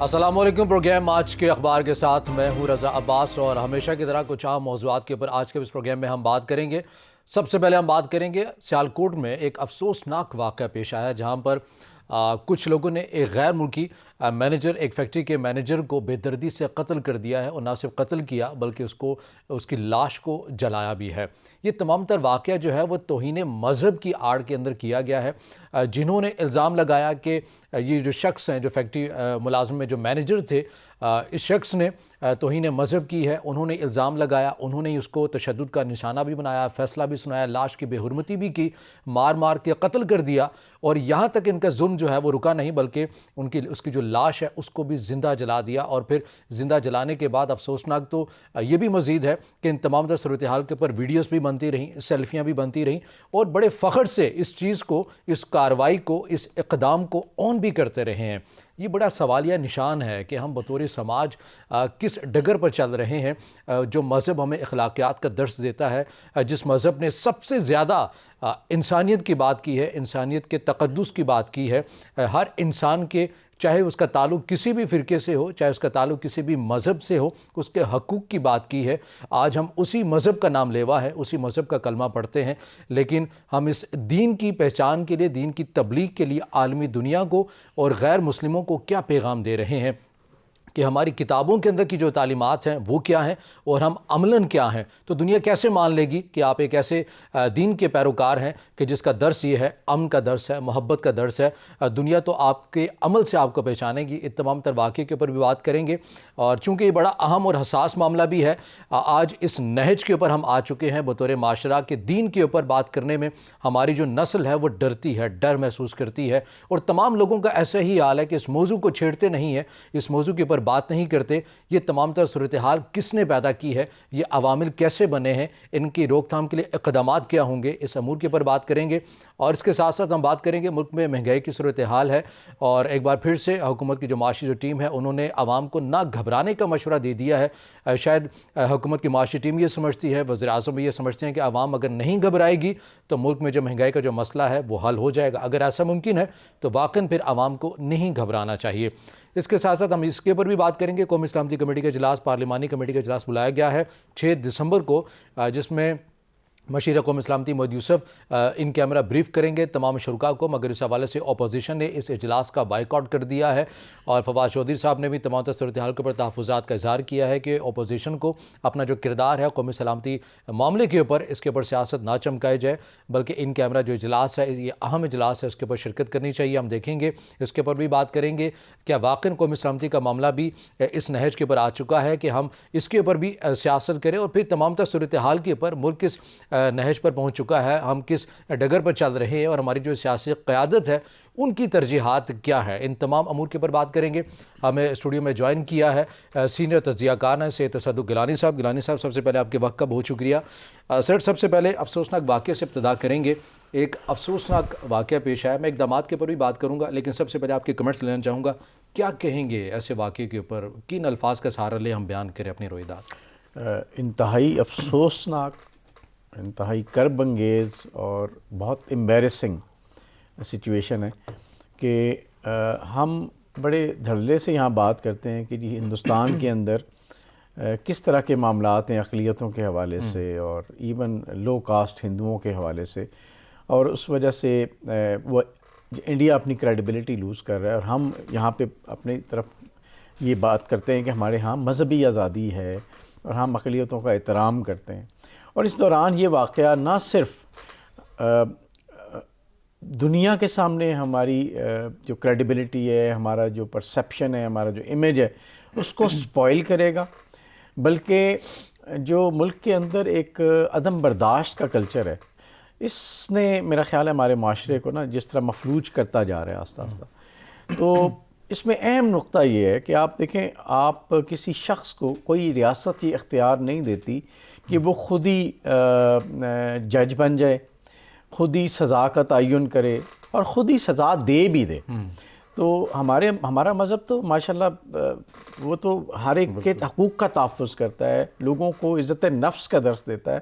السلام علیکم۔ پروگرام آج کے اخبار کے ساتھ میں ہوں رضا عباس، اور ہمیشہ کی طرح کچھ عام موضوعات کے اوپر آج کے اس پروگرام میں ہم بات کریں گے۔ سب سے پہلے ہم بات کریں گے سیالکوٹ میں ایک افسوسناک واقعہ پیش آیا، جہاں پر کچھ لوگوں نے ایک غیر ملکی مینیجر، ایک فیکٹری کے مینیجر کو بے دردی سے قتل کر دیا ہے، اور نہ صرف قتل کیا بلکہ اس کی لاش کو جلایا بھی ہے۔ یہ تمام تر واقعہ جو ہے وہ توہین مذہب کی آڑ کے اندر کیا گیا ہے۔ جنہوں نے الزام لگایا کہ یہ جو شخص ہیں، جو فیکٹری ملازم میں جو مینیجر تھے، اس شخص نے توہین مذہب کی ہے۔ انہوں نے الزام لگایا، انہوں نے اس کو تشدد کا نشانہ بھی بنایا، فیصلہ بھی سنایا، لاش کی بے حرمتی بھی کی، مار مار کے قتل کر دیا، اور یہاں تک ان کا ظلم جو ہے وہ رکا نہیں، بلکہ اس کی جو لاش ہے اس کو بھی زندہ جلا دیا۔ اور پھر زندہ جلانے کے بعد افسوسناک تو یہ بھی مزید ہے کہ ان تمام تر صورتحال کے اوپر ویڈیوز بھی بنتی رہیں، سیلفیاں بھی بنتی رہیں، اور بڑے فخر سے اس چیز کو، اس کارروائی کو، اس اقدام کو اون بھی کرتے رہے ہیں۔ یہ بڑا سوالیہ نشان ہے کہ ہم بطور سماج کس ڈگر پر چل رہے ہیں۔ جو مذہب ہمیں اخلاقیات کا درس دیتا ہے، جس مذہب نے سب سے زیادہ انسانیت کی بات کی ہے، انسانیت کے تقدس کی بات کی ہے، ہر انسان کے، چاہے اس کا تعلق کسی بھی فرقے سے ہو، چاہے اس کا تعلق کسی بھی مذہب سے ہو، اس کے حقوق کی بات کی ہے۔ آج ہم اسی مذہب کا نام لیوا ہے، اسی مذہب کا کلمہ پڑھتے ہیں، لیکن ہم اس دین کی پہچان کے لیے، دین کی تبلیغ کے لیے عالمی دنیا کو اور غیر مسلموں کو کیا پیغام دے رہے ہیں، کہ ہماری کتابوں کے اندر کی جو تعلیمات ہیں وہ کیا ہیں، اور ہم عملاً کیا ہیں۔ تو دنیا کیسے مان لے گی کہ آپ ایک ایسے دین کے پیروکار ہیں کہ جس کا درس یہ ہے، امن کا درس ہے، محبت کا درس ہے۔ دنیا تو آپ کے عمل سے آپ کو پہچانے گی۔ اس تمام تر واقعے کے اوپر بھی بات کریں گے، اور چونکہ یہ بڑا اہم اور حساس معاملہ بھی ہے، آج اس نہج کے اوپر ہم آ چکے ہیں بطور معاشرہ کہ دین کے اوپر بات کرنے میں ہماری جو نسل ہے وہ ڈرتی ہے، ڈر محسوس کرتی ہے، اور تمام لوگوں کا ایسا ہی حال ہے کہ اس موضوع کو چھیڑتے نہیں ہیں، اس موضوع کے اوپر بات نہیں کرتے۔ یہ تمام تر صورتحال کس نے پیدا کی ہے، یہ عوامل کیسے بنے ہیں، ان کی روک تھام کے لیے اقدامات کیا ہوں گے، اس امور کے اوپر بات کریں گے۔ اور اس کے ساتھ ساتھ ہم بات کریں گے ملک میں مہنگائی کی صورتحال ہے، اور ایک بار پھر سے حکومت کی جو معاشی جو ٹیم ہے انہوں نے عوام کو نہ گھبرانے کا مشورہ دے دیا ہے۔ شاید حکومت کی معاشی ٹیم یہ سمجھتی ہے، وزیر اعظم بھی یہ سمجھتے ہیں کہ عوام اگر نہیں گھبرائے گی تو ملک میں جو مہنگائی کا جو مسئلہ ہے وہ حل ہو جائے گا۔ اگر ایسا ممکن ہے تو واقعاً پھر عوام کو نہیں گھبرانا چاہیے۔ اس کے ساتھ ساتھ ہم اس کے اوپر بھی بات کریں گے، قومی سلامتی کمیٹی کا اجلاس، پارلیمانی کمیٹی کا اجلاس بلایا گیا ہے 6 دسمبر کو، جس میں مشیر قومی سلامتی محمد یوسف ان کیمرہ بریف کریں گے تمام شرکاء کو، مگر اس حوالے سے اپوزیشن نے اس اجلاس کا بائیکاٹ کر دیا ہے، اور فواد چودھری صاحب نے بھی تمام تر صورتحال کے اوپر تحفظات کا اظہار کیا ہے کہ اپوزیشن کو اپنا جو کردار ہے قومی سلامتی معاملے کے اوپر، اس کے اوپر سیاست نہ چمکائی جائے، بلکہ ان کیمرہ جو اجلاس ہے، یہ اہم اجلاس ہے، اس کے اوپر شرکت کرنی چاہیے۔ ہم دیکھیں گے، اس کے اوپر بھی بات کریں گے کیا واقعاً قومی سلامتی کا معاملہ بھی اس نہج کے اوپر آ چکا ہے کہ ہم اس کے اوپر بھی سیاست کریں، اور پھر تمام تر صورتحال کے اوپر ملک کس نہج پر پہنچ چکا ہے، ہم کس ڈگر پر چل رہے ہیں، اور ہماری جو سیاسی قیادت ہے ان کی ترجیحات کیا ہیں، ان تمام امور کے اوپر بات کریں گے۔ ہمیں اسٹوڈیو میں جوائن کیا ہے سینئر تجزیہ کار ہیں سید تصدق گیلانی صاحب۔ گیلانی صاحب، سب سے پہلے آپ کے وقت کا بہت شکریہ۔ سر، سب سے پہلے افسوسناک واقعے سے ابتدا کریں گے۔ ایک افسوسناک واقعہ پیش آیا، میں اقدامات کے اوپر بھی بات کروں گا، لیکن سب سے پہلے آپ کے کمنٹس لینا چاہوں گا۔ کیا کہیں گے ایسے واقعے کے اوپر، کن الفاظ کا سہارا لے ہم بیان کریں اپنی رویداد؟ انتہائی افسوسناک، انتہائی کرب انگیز اور بہت امبیرسنگ سچویشن ہے کہ ہم بڑے دھڑلے سے یہاں بات کرتے ہیں کہ جی ہندوستان کے اندر کس طرح کے معاملات ہیں اقلیتوں کے حوالے سے، اور ایون لو کاسٹ ہندوؤں کے حوالے سے، اور اس وجہ سے وہ انڈیا اپنی کریڈیبلٹی لوز کر رہا ہے، اور ہم یہاں پہ اپنی طرف یہ بات کرتے ہیں کہ ہمارے ہاں مذہبی آزادی ہے اور ہم اقلیتوں کا احترام کرتے ہیں۔ اور اس دوران یہ واقعہ نہ صرف دنیا کے سامنے ہماری جو کریڈیبلٹی ہے، ہمارا جو پرسیپشن ہے، ہمارا جو امیج ہے، اس کو سپوائل کرے گا، بلکہ جو ملک کے اندر ایک عدم برداشت کا کلچر ہے، اس نے میرا خیال ہے ہمارے معاشرے کو نا جس طرح مفلوج کرتا جا رہا ہے آہستہ آہستہ۔ تو اس میں اہم نقطہ یہ ہے کہ آپ دیکھیں، آپ کسی شخص کو کوئی ریاست یہ اختیار نہیں دیتی کہ وہ خود ہی جج بن جائے، خود ہی سزا کا تعین کرے اور خود ہی سزا دے بھی دے۔ تو ہمارا مذہب تو ماشاءاللہ وہ تو ہر ایک کے حقوق کا تحفظ کرتا ہے، لوگوں کو عزت نفس کا درس دیتا ہے،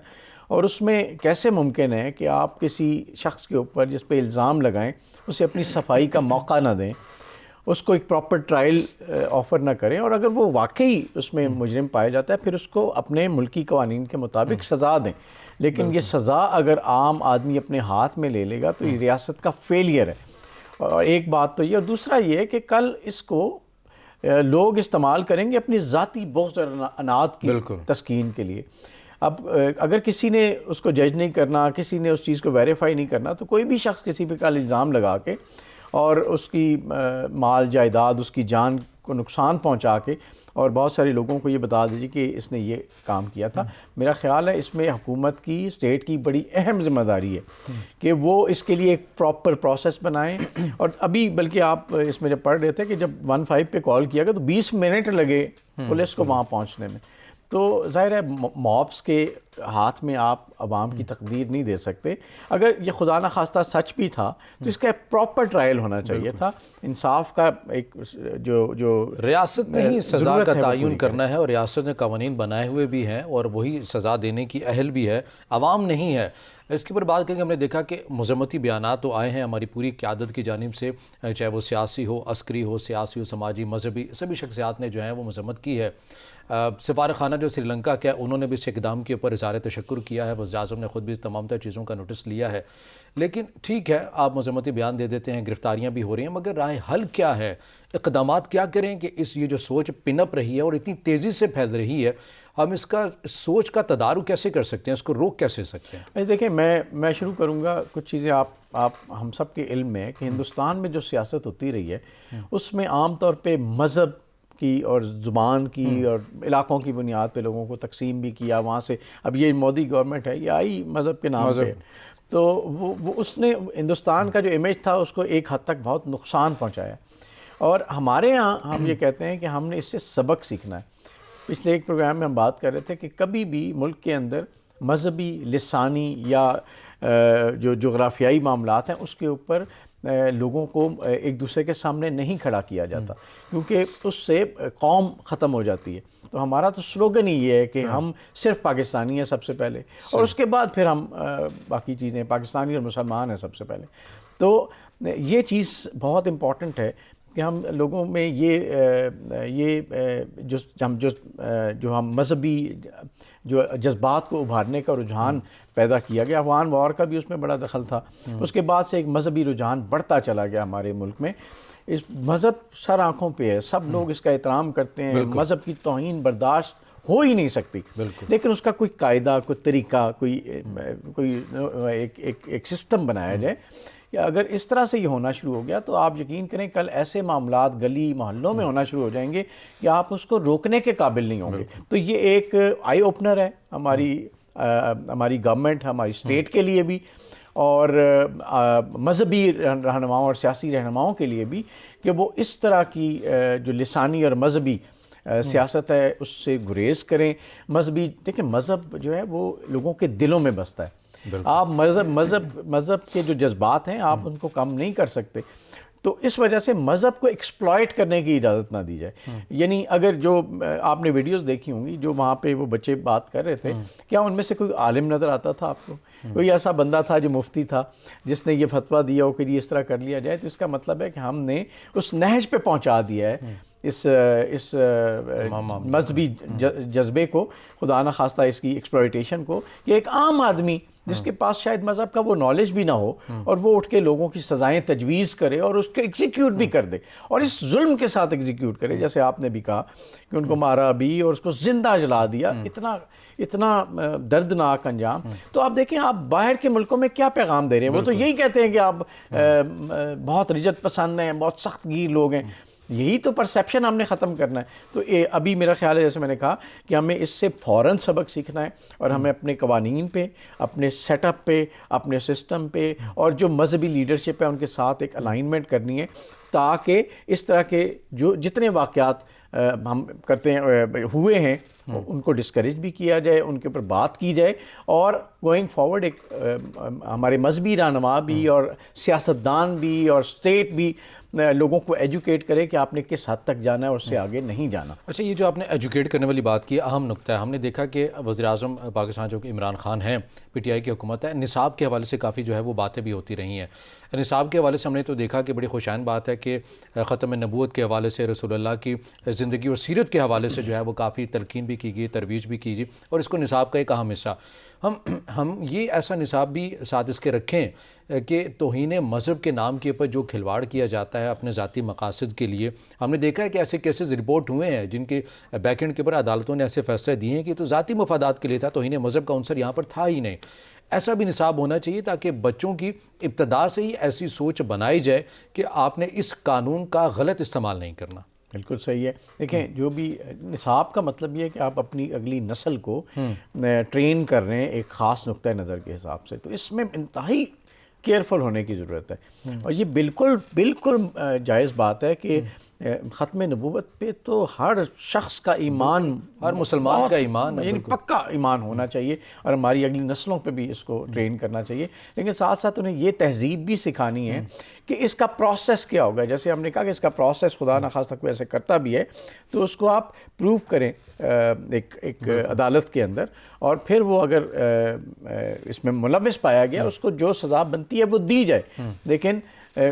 اور اس میں کیسے ممکن ہے کہ آپ کسی شخص کے اوپر جس پہ الزام لگائیں اسے اپنی صفائی کا موقع نہ دیں، اس کو ایک پراپر ٹرائل آفر نہ کریں، اور اگر وہ واقعی اس میں مجرم پایا جاتا ہے پھر اس کو اپنے ملکی قوانین کے مطابق سزا دیں. لیکن یہ سزا اگر عام آدمی اپنے ہاتھ میں لے لے گا تو یہ ریاست کا فیلئر ہے. اور ایک بات تو یہ، اور دوسرا یہ کہ کل اس کو لوگ استعمال کریں گے اپنی ذاتی بغض اور اناد کی تسکین کے لیے. اب اگر کسی نے اس کو جج نہیں کرنا، کسی نے اس چیز کو ویریفائی نہیں کرنا، تو کوئی بھی شخص کسی پہ کل الزام لگا کے اور اس کی مال جائیداد، اس کی جان کو نقصان پہنچا کے اور بہت سارے لوگوں کو یہ بتا دیجیے کہ اس نے یہ کام کیا تھا. میرا خیال ہے اس میں حکومت کی، اسٹیٹ کی بڑی اہم ذمہ داری ہے کہ وہ اس کے لیے ایک پراپر پروسیس بنائیں. اور ابھی بلکہ آپ اس میں جب پڑھ رہے تھے کہ جب 15 پہ کال کیا گیا تو 20 منٹ لگے پولیس کو وہاں پہنچنے میں. تو ظاہر ہے مابس کے ہاتھ میں آپ عوام کی تقدیر نہیں دے سکتے. اگر یہ خدا نخواستہ سچ بھی تھا تو اس کا ایک پراپر ٹرائل ہونا چاہیے تھا. انصاف کا ایک جو ریاست نے ہی سزا کا تعین کرنا ہے، اور ریاست نے قوانین بنائے ہوئے بھی ہیں اور وہی سزا دینے کی اہل بھی ہے، عوام نہیں ہے. اس کے اوپر بات کریں گے. ہم نے دیکھا کہ مذمتی بیانات تو آئے ہیں ہماری پوری قیادت کی جانب سے، چاہے وہ سیاسی ہو، عسکری ہو، سیاسی ہو، سماجی، مذہبی، سبھی شخصیات نے جو ہیں وہ مذمت کی ہے. سفارت خانہ جو سری لنکا کا ہے انہوں نے بھی اس اقدام کے اوپر اظہار تشکر کیا ہے. وزیر اعظم نے خود بھی تمام تر چیزوں کا نوٹس لیا ہے. لیکن ٹھیک ہے، آپ مذمتی بیان دے دیتے ہیں، گرفتاریاں بھی ہو رہی ہیں، مگر راہ حل کیا ہے؟ اقدامات کیا کریں کہ یہ جو سوچ پنپ رہی ہے اور اتنی تیزی سے پھیل رہی ہے، ہم اس سوچ کا تدارک کیسے کر سکتے ہیں، اس کو روک کیسے سکتے ہیں؟ دیکھیں، میں شروع کروں گا. کچھ چیزیں آپ ہم سب کے علم میں ہے کہ ہندوستان میں جو سیاست ہوتی رہی ہے اس میں عام طور پہ مذہب کی اور زبان کی اور علاقوں کی بنیاد پہ لوگوں کو تقسیم بھی کیا. وہاں سے اب یہ مودی گورنمنٹ ہے، یہ آئی مذہب کے نام پہ، تو وہ اس نے ہندوستان کا جو امیج تھا اس کو ایک حد تک بہت نقصان پہنچایا. اور ہمارے ہاں ہم یہ کہتے ہیں کہ ہم نے اس سے سبق سیکھنا ہے. پچھلے ایک پروگرام میں ہم بات کر رہے تھے کہ کبھی بھی ملک کے اندر مذہبی، لسانی یا جو جغرافیائی معاملات ہیں اس کے اوپر لوگوں کو ایک دوسرے کے سامنے نہیں کھڑا کیا جاتا، کیونکہ اس سے قوم ختم ہو جاتی ہے. تو ہمارا تو سلوگن ہی یہ ہے کہ ہم صرف پاکستانی ہیں سب سے پہلے، اور اس کے بعد پھر ہم باقی چیزیں، پاکستانی اور مسلمان ہیں سب سے پہلے. تو یہ چیز بہت امپورٹنٹ ہے کہ ہم لوگوں میں یہ جو ہم مذہبی جو جذبات کو ابھارنے کا رجحان پیدا کیا گیا. افغان وار کا بھی اس میں بڑا دخل تھا. اس کے بعد سے ایک مذہبی رجحان بڑھتا چلا گیا ہمارے ملک میں. اس مذہب سر آنکھوں پہ ہے، سب لوگ اس کا احترام کرتے ہیں. مذہب کی توہین برداشت ہو ہی نہیں سکتی، لیکن اس کا کوئی قاعدہ، کوئی طریقہ، کوئی ایک سسٹم بنایا جائے. کہ اگر اس طرح سے یہ ہونا شروع ہو گیا تو آپ یقین کریں کل ایسے معاملات گلی محلوں میں ہونا شروع ہو جائیں گے کہ آپ اس کو روکنے کے قابل نہیں ہوں گے. تو یہ ایک آئی اوپنر ہے ہماری گورنمنٹ، ہماری اسٹیٹ کے لیے بھی، اور مذہبی رہنماؤں اور سیاسی رہنماؤں کے لیے بھی، کہ وہ اس طرح کی جو لسانی اور مذہبی سیاست ہے اس سے گریز کریں. دیکھیں مذہب جو ہے وہ لوگوں کے دلوں میں بستا ہے. آپ مذہب کے جو جذبات ہیں آپ ان کو کم نہیں کر سکتے. تو اس وجہ سے مذہب کو ایکسپلائٹ کرنے کی اجازت نہ دی جائے. یعنی اگر جو آپ نے ویڈیوز دیکھی ہوں گی جو وہاں پہ وہ بچے بات کر رہے تھے، کیا ان میں سے کوئی عالم نظر آتا تھا آپ کو؟ کوئی ایسا بندہ تھا جو مفتی تھا جس نے یہ فتویٰ دیا ہو کہ یہ اس طرح کر لیا جائے؟ تو اس کا مطلب ہے کہ ہم نے اس نہج پہ پہنچا دیا ہے اس مذہبی جذبے کو، خدا نخواستہ اس کی ایکسپلائٹیشن کو. یہ ایک عام آدمی جس کے پاس شاید مذہب کا وہ نالج بھی نہ ہو اور وہ اٹھ کے لوگوں کی سزائیں تجویز کرے اور اس کو ایگزیکیوٹ بھی کر دے، اور اس ظلم کے ساتھ ایگزیکیوٹ کرے. جیسے آپ نے بھی کہا کہ ان کو مارا بھی اور اس کو زندہ جلا دیا. اتنا دردناک انجام. تو آپ دیکھیں آپ باہر کے ملکوں میں کیا پیغام دے رہے ہیں. وہ تو یہی کہتے ہیں کہ آپ بہت رجت پسند ہیں، بہت سخت گیر لوگ ہیں. یہی تو پرسیپشن ہم نے ختم کرنا ہے. تو ابھی میرا خیال ہے جیسے میں نے کہا کہ ہمیں اس سے فوراً سبق سیکھنا ہے، اور ہمیں اپنے قوانین پہ، اپنے سیٹ اپ پہ، اپنے سسٹم پہ، اور جو مذہبی لیڈرشپ ہے ان کے ساتھ ایک الائنمنٹ کرنی ہے، تاکہ اس طرح کے جتنے واقعات ہم کرتے ہیں ہوئے ہیں ان کو ڈسکریج بھی کیا جائے، ان کے اوپر بات کی جائے، اور گوئنگ فارورڈ ایک ہمارے مذہبی رہنما بھی اور سیاستدان بھی اور اسٹیٹ بھی لوگوں کو ایجوکیٹ کرے کہ آپ نے کس حد تک جانا ہے اور اس سے آگے نہیں جانا۔ اچھا، یہ جو آپ نے ایجوکیٹ کرنے والی بات کی، اہم نقطہ ہے۔ ہم نے دیکھا کہ وزیر اعظم پاکستان جو کہ عمران خان ہیں، پی ٹی آئی کی حکومت ہے، نصاب کے حوالے سے کافی جو ہے وہ باتیں بھی ہوتی رہی ہیں۔ نصاب کے حوالے سے ہم نے تو دیکھا کہ بڑی خوشائن بات ہے کہ ختم نبوت کے حوالے سے، رسول اللہ کی زندگی اور سیرت کے حوالے سے جو ہے وہ کافی تلقین بھی کی گئی، ترویج بھی کی گئی، اور اس کو نصاب کا ایک اہم حصہ ہم یہ ایسا نصاب بھی ساتھ اس کے رکھیں کہ توہین مذہب کے نام کے اوپر جو کھلواڑ کیا جاتا ہے اپنے ذاتی مقاصد کے لیے، ہم نے دیکھا ہے کہ ایسے کیسز رپورٹ ہوئے ہیں جن کے بیک اینڈ کے اوپر عدالتوں نے ایسے فیصلے دیے ہیں کہ تو ذاتی مفادات کے لیے تھا، توہین مذہب کا عنصر یہاں پر تھا ہی نہیں۔ ایسا بھی نصاب ہونا چاہیے تاکہ بچوں کی ابتدا سے ہی ایسی سوچ بنائی جائے کہ آپ نے اس قانون کا غلط استعمال نہیں کرنا۔ بالکل صحیح ہے۔ دیکھیں، جو بھی نصاب کا مطلب یہ ہے کہ آپ اپنی اگلی نسل کو ٹرین کر رہے ہیں ایک خاص نقطہ نظر کے حساب سے، تو اس میں انتہائی کیئرفل ہونے کی ضرورت ہے۔ اور یہ بالکل جائز بات ہے کہ ختم نبوت پہ تو ہر شخص کا ایمان، ہر مسلمان کا ایمان، یعنی پکا ایمان ہونا چاہیے، اور ہماری اگلی نسلوں پہ بھی اس کو ٹرین کرنا چاہیے، لیکن ساتھ ساتھ انہیں یہ تہذیب بھی سکھانی ہے کہ اس کا پروسیس کیا ہوگا۔ جیسے ہم نے کہا کہ اس کا پروسیس خدا نخواستہ کوئی ایسے کرتا بھی ہے تو اس کو آپ پروو کریں ایک عدالت کے اندر، اور پھر وہ اگر اس میں ملوث پایا گیا اس کو جو سزا بنتی ہے وہ دی جائے، لیکن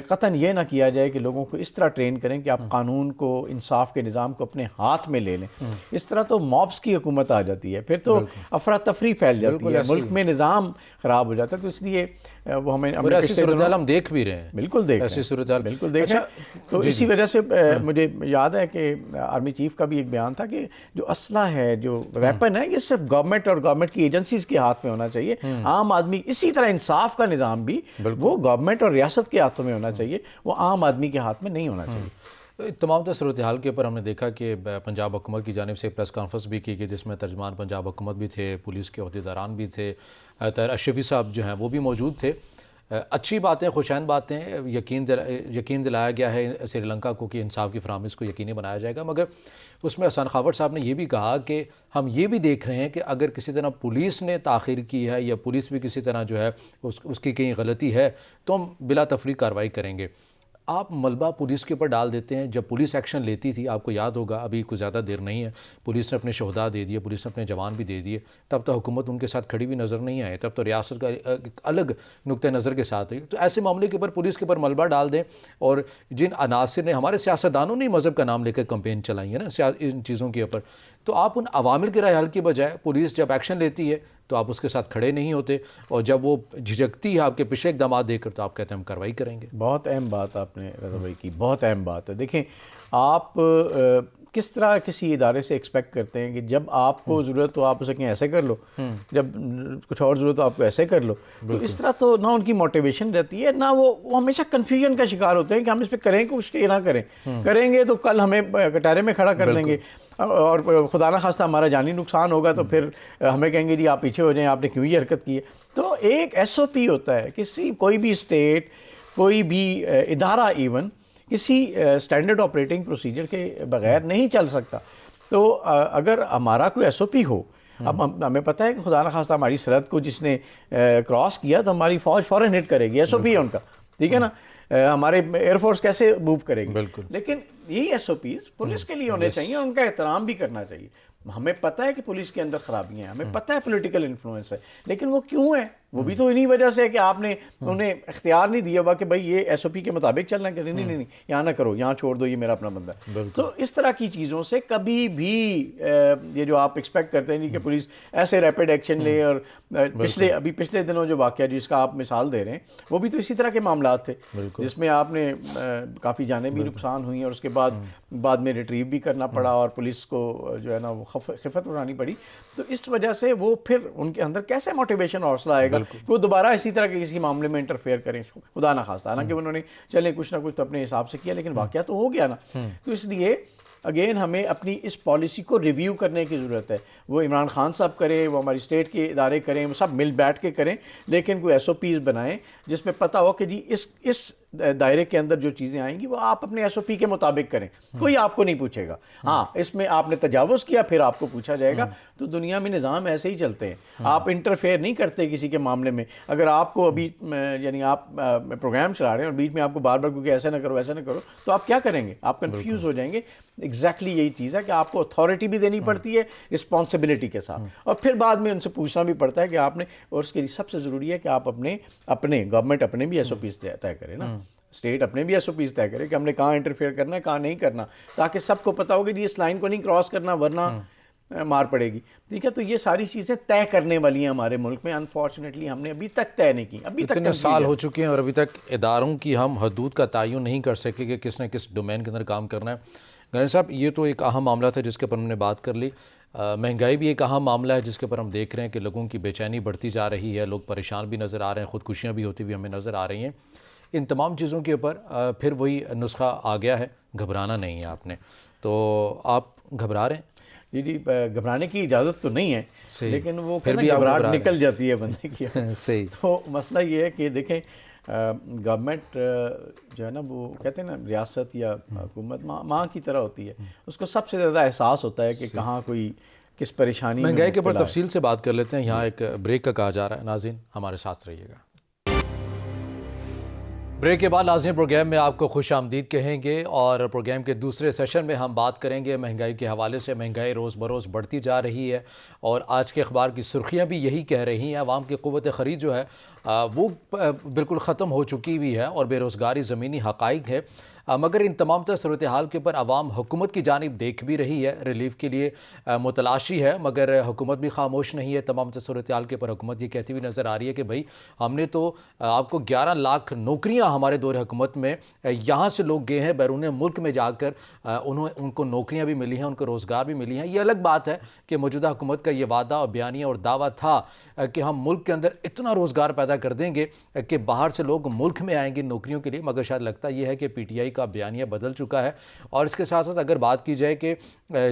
قطعاً یہ نہ کیا جائے کہ لوگوں کو اس طرح ٹرین کریں کہ آپ قانون کو، انصاف کے نظام کو اپنے ہاتھ میں لے لیں۔ اس طرح تو مابس کی حکومت آ جاتی ہے، پھر تو افراتفری پھیل جاتی ہے، ملک میں نظام خراب ہو جاتا ہے۔ تو اس لیے وہ ہمیں ایسی صورتحال ہم دیکھ بھی رہے ہیں، بالکل دیکھ ایسی صورتحال بالکل دیکھ رہے ہیں۔ تو اسی وجہ سے مجھے یاد ہے کہ آرمی چیف کا بھی ایک بیان تھا کہ جو اسلحہ ہے، جو ویپن ہے، یہ صرف گورنمنٹ اور گورنمنٹ کی ایجنسیز کے ہاتھ میں ہونا چاہیے۔ عام آدمی، اسی طرح انصاف کا نظام بھی وہ گورنمنٹ اور ریاست کے ہاتھوں میں ہونا چاہیے، وہ عام آدمی کے ہاتھ میں نہیں ہونا چاہیے۔ تمام تر صورتحال کے اوپر ہم نے دیکھا کہ پنجاب حکومت کی جانب سے پریس کانفرنس بھی کی گئی جس میں ترجمان پنجاب حکومت بھی تھے، پولیس کے عہدیداران بھی تھے، طاہر اشرفی صاحب جو ہیں وہ بھی موجود تھے۔ اچھی باتیں، خوشائن باتیں، یقین دلایا گیا ہے سری لنکا کو کہ انصاف کی فراہمی اس کو یقینی بنایا جائے گا، مگر اس میں احسان خاوڑ صاحب نے یہ بھی کہا کہ ہم یہ بھی دیکھ رہے ہیں کہ اگر کسی طرح پولیس نے تاخیر کی ہے یا پولیس بھی کسی طرح جو ہے اس کی کہیں غلطی ہے تو ہم بلا تفریق کارروائی کریں گے۔ آپ ملبہ پولیس کے اوپر ڈال دیتے ہیں۔ جب پولیس ایکشن لیتی تھی، آپ کو یاد ہوگا، ابھی کچھ زیادہ دیر نہیں ہے، پولیس نے اپنے شہداء دے دیے، پولیس نے اپنے جوان بھی دے دیے، تب تو حکومت ان کے ساتھ کھڑی بھی نظر نہیں آئے، تب تو ریاست کا ایک الگ نقطہ نظر کے ساتھ ہے۔ تو ایسے معاملے کے اوپر پولیس کے اوپر ملبہ ڈال دیں، اور جن عناصر نے، ہمارے سیاستدانوں نے مذہب کا نام لے کر کمپین چلائی ہے نا ان چیزوں کے اوپر، تو آپ ان عوامل کے رائے حل کی بجائے پولیس جب ایکشن لیتی ہے تو آپ اس کے ساتھ کھڑے نہیں ہوتے، اور جب وہ جھجکتی ہے آپ کے پیچھے اقدامات دے کر تو آپ کہتے ہیں ہم کارروائی کریں گے۔ بہت اہم بات آپ نے رضا بھائی کی، بہت اہم بات ہے۔ دیکھیں، آپ کس طرح کسی ادارے سے ایکسپیکٹ کرتے ہیں کہ جب آپ کو ضرورت ہو آپ اسے کہیں ایسے کر لو، جب کچھ اور ضرورت ہو آپ کو ایسے کر لو، تو اس طرح تو نہ ان کی موٹیویشن رہتی ہے، نہ وہ ہمیشہ کنفیوژن کا شکار ہوتے ہیں کہ ہم اس پہ کریں کچھ کہ نہ کریں گے تو کل ہمیں کٹہرے میں کھڑا کر دیں گے، اور خدا نہ خواستہ ہمارا جانی نقصان ہوگا تو پھر ہمیں کہیں گے جی آپ پیچھے ہو جائیں، آپ نے کیوں یہ حرکت کی ہے۔ تو ایک ایس او پی ہوتا ہے، کوئی بھی اسٹیٹ، کوئی بھی ادارہ ایون کسی اسٹینڈرڈ آپریٹنگ پروسیجر کے بغیر نہیں چل سکتا۔ تو اگر ہمارا کوئی ایس او پی ہو، اب ہمیں پتہ ہے کہ خدا نخواستہ ہماری سرحد کو جس نے کراس کیا تو ہماری فوج فوراً ہٹ کرے گی، ایس او پی ہے ان کا، ٹھیک ہے نا، ہمارے ایئر فورس کیسے موو کرے گی، لیکن یہی ایس او پیز پولیس کے لیے ہونے چاہیے، ان کا احترام بھی کرنا چاہیے۔ ہمیں پتہ ہے کہ پولیس کے اندر خرابیاں ہیں، ہمیں پتہ ہے پولیٹیکل انفلوئنس ہے، لیکن وہ کیوں ہے؟ وہ بھی تو انہی وجہ سے ہے کہ آپ نے انہیں اختیار نہیں دیا ہوا کہ بھائی یہ ایس او پی کے مطابق چلنا ہے، کہ نہیں یہاں نہ کرو، یہاں چھوڑ دو، یہ میرا اپنا بندہ ہے۔ تو اس طرح کی چیزوں سے کبھی بھی یہ جو آپ ایکسپیکٹ کرتے ہیں کہ پولیس ایسے ریپڈ ایکشن لے، اور پچھلے دنوں جو واقعہ جس کا آپ مثال دے رہے ہیں وہ بھی تو اسی طرح کے معاملات تھے جس میں آپ نے کافی جانیں بھی نقصان ہوئی، اور اس کے بعد میں ریٹریو بھی کرنا پڑا، اور پولیس کو جو ہے نا وہ خفت اٹھانی پڑی۔ تو اس وجہ سے وہ پھر ان کے اندر کیسے موٹیویشن اور حوصلہ آئے گا کہ وہ دوبارہ اسی طرح کے کسی معاملے میں انٹرفیئر کریں، خدا نہ خواستہ۔ حالانکہ انہوں نے چلے کچھ نہ کچھ تو اپنے حساب سے کیا، لیکن واقعہ تو ہو گیا نا۔ تو اس لیے اگین ہمیں اپنی اس پالیسی کو ریویو کرنے کی ضرورت ہے۔ وہ عمران خان صاحب کریں، وہ ہماری اسٹیٹ کے ادارے کریں، وہ سب مل بیٹھ کے کریں، لیکن کوئی ایس او پیز بنائیں جس میں پتہ ہو کہ جی اس دائرے کے اندر جو چیزیں آئیں گی وہ آپ اپنے ایس او پی کے مطابق کریں, کوئی آپ کو نہیں پوچھے گا. ہاں اس میں آپ نے تجاوز کیا پھر آپ کو پوچھا جائے گا. تو دنیا میں نظام ایسے ہی چلتے ہیں, آپ انٹرفیئر نہیں کرتے کسی کے معاملے میں. اگر آپ کو ابھی یعنی آپ پروگرام چلا رہے ہیں اور بیچ میں آپ کو بار بار کیونکہ ایسا نہ کرو ایسا نہ کرو, تو آپ کیا کریں گے, آپ کنفیوز ہو جائیں گے. ایگزیکٹلی یہی چیز ہے کہ آپ کو اتھارٹی بھی دینی پڑتی ہے رسپانسبلٹی کے ساتھ, اور پھر بعد میں ان سے پوچھنا بھی پڑتا ہے کہ آپ نے, اور اس کے لیے سب سے ضروری ہے کہ آپ اپنے گورنمنٹ اپنے بھی ایس او پیز طے کرے نا, اسٹیٹ اپنے بھی ایس او پیز طے کرے کہ ہم نے کہاں انٹرفیئر کرنا ہے کہاں نہیں کرنا, تاکہ سب کو پتہ ہو کہ اس لائن کو نہیں کراس کرنا ورنہ مار پڑے گی. ٹھیک ہے, تو یہ ساری چیزیں طے کرنے والی ہیں ہمارے ملک میں. انفارچونیٹلی ہم نے ابھی تک طے نہیں کی, ابھی تک اتنے سال ہو چکے ہیں اور ابھی تک اداروں کی ہم حدود کا تعین نہیں کر سکے کہ کس نے کس ڈومین کے اندر کام کرنا ہے. گنج صاحب, یہ تو ایک اہم معاملہ تھا جس کے اوپر ہم نے بات کر لی. مہنگائی بھی ایک اہم معاملہ ہے جس کے اوپر ہم دیکھ رہے ہیں کہ لوگوں کی بے چینی بڑھتی جا رہی ہے, لوگ پریشان بھی نظر آ رہے ہیں, خودکشیاں بھی ہوتی ہوئی ہمیں نظر آ رہی ہیں. ان تمام چیزوں کے اوپر پھر وہی نسخہ آ گیا ہے, گھبرانا نہیں ہے آپ نے. تو آپ گھبرا رہے ہیں؟ جی گھبرانے کی اجازت تو نہیں ہے, لیکن وہ پھر بھی گھبراہٹ نکل جاتی ہے بندے کی. صحیح. تو مسئلہ یہ ہے کہ دیکھیں گورنمنٹ جو ہے نا, وہ کہتے ہیں نا ریاست یا حکومت ماں کی طرح ہوتی ہے, اس کو سب سے زیادہ احساس ہوتا ہے کہ کہاں کوئی کس پریشانی. مہنگائی کے اوپر تفصیل سے بات کر لیتے ہیں, یہاں ایک بریک کا کہا جا رہا ہے. ناظرین ہمارے ساتھ رہیے گا. بریک کے بعد ناظرین پروگرام میں آپ کو خوش آمدید کہیں گے, اور پروگرام کے دوسرے سیشن میں ہم بات کریں گے مہنگائی کے حوالے سے. مہنگائی روز بروز بڑھتی جا رہی ہے اور آج کے اخبار کی سرخیاں بھی یہی کہہ رہی ہیں. عوام کی قوت خرید جو ہے وہ بالکل ختم ہو چکی ہوئی ہے اور بے روزگاری زمینی حقائق ہے. مگر ان تمام تر صورتحال کے اوپر عوام حکومت کی جانب دیکھ بھی رہی ہے, ریلیف کے لیے متلاشی ہے, مگر حکومت بھی خاموش نہیں ہے. تمام تر صورتحال کے اوپر حکومت یہ کہتی ہوئی نظر آ رہی ہے کہ بھئی ہم نے تو آپ کو 11 لاکھ نوکریاں ہمارے دور حکومت میں, یہاں سے لوگ گئے ہیں بیرون ملک میں جا کر, ان کو نوکریاں بھی ملی ہیں, ان کو روزگار بھی ملی ہیں. یہ الگ بات ہے کہ موجودہ حکومت کا یہ وعدہ اور بیانیہ اور دعویٰ تھا کہ ہم ملک کے اندر اتنا روزگار پیدا کر دیں گے کہ باہر سے لوگ ملک میں آئیں گے نوکریوں کے لیے. مگر شاید لگتا یہ ہے کہ پی ٹی آئی کا بیانیہ بدل چکا ہے. اور اس کے ساتھ ساتھ اگر بات کی جائے کہ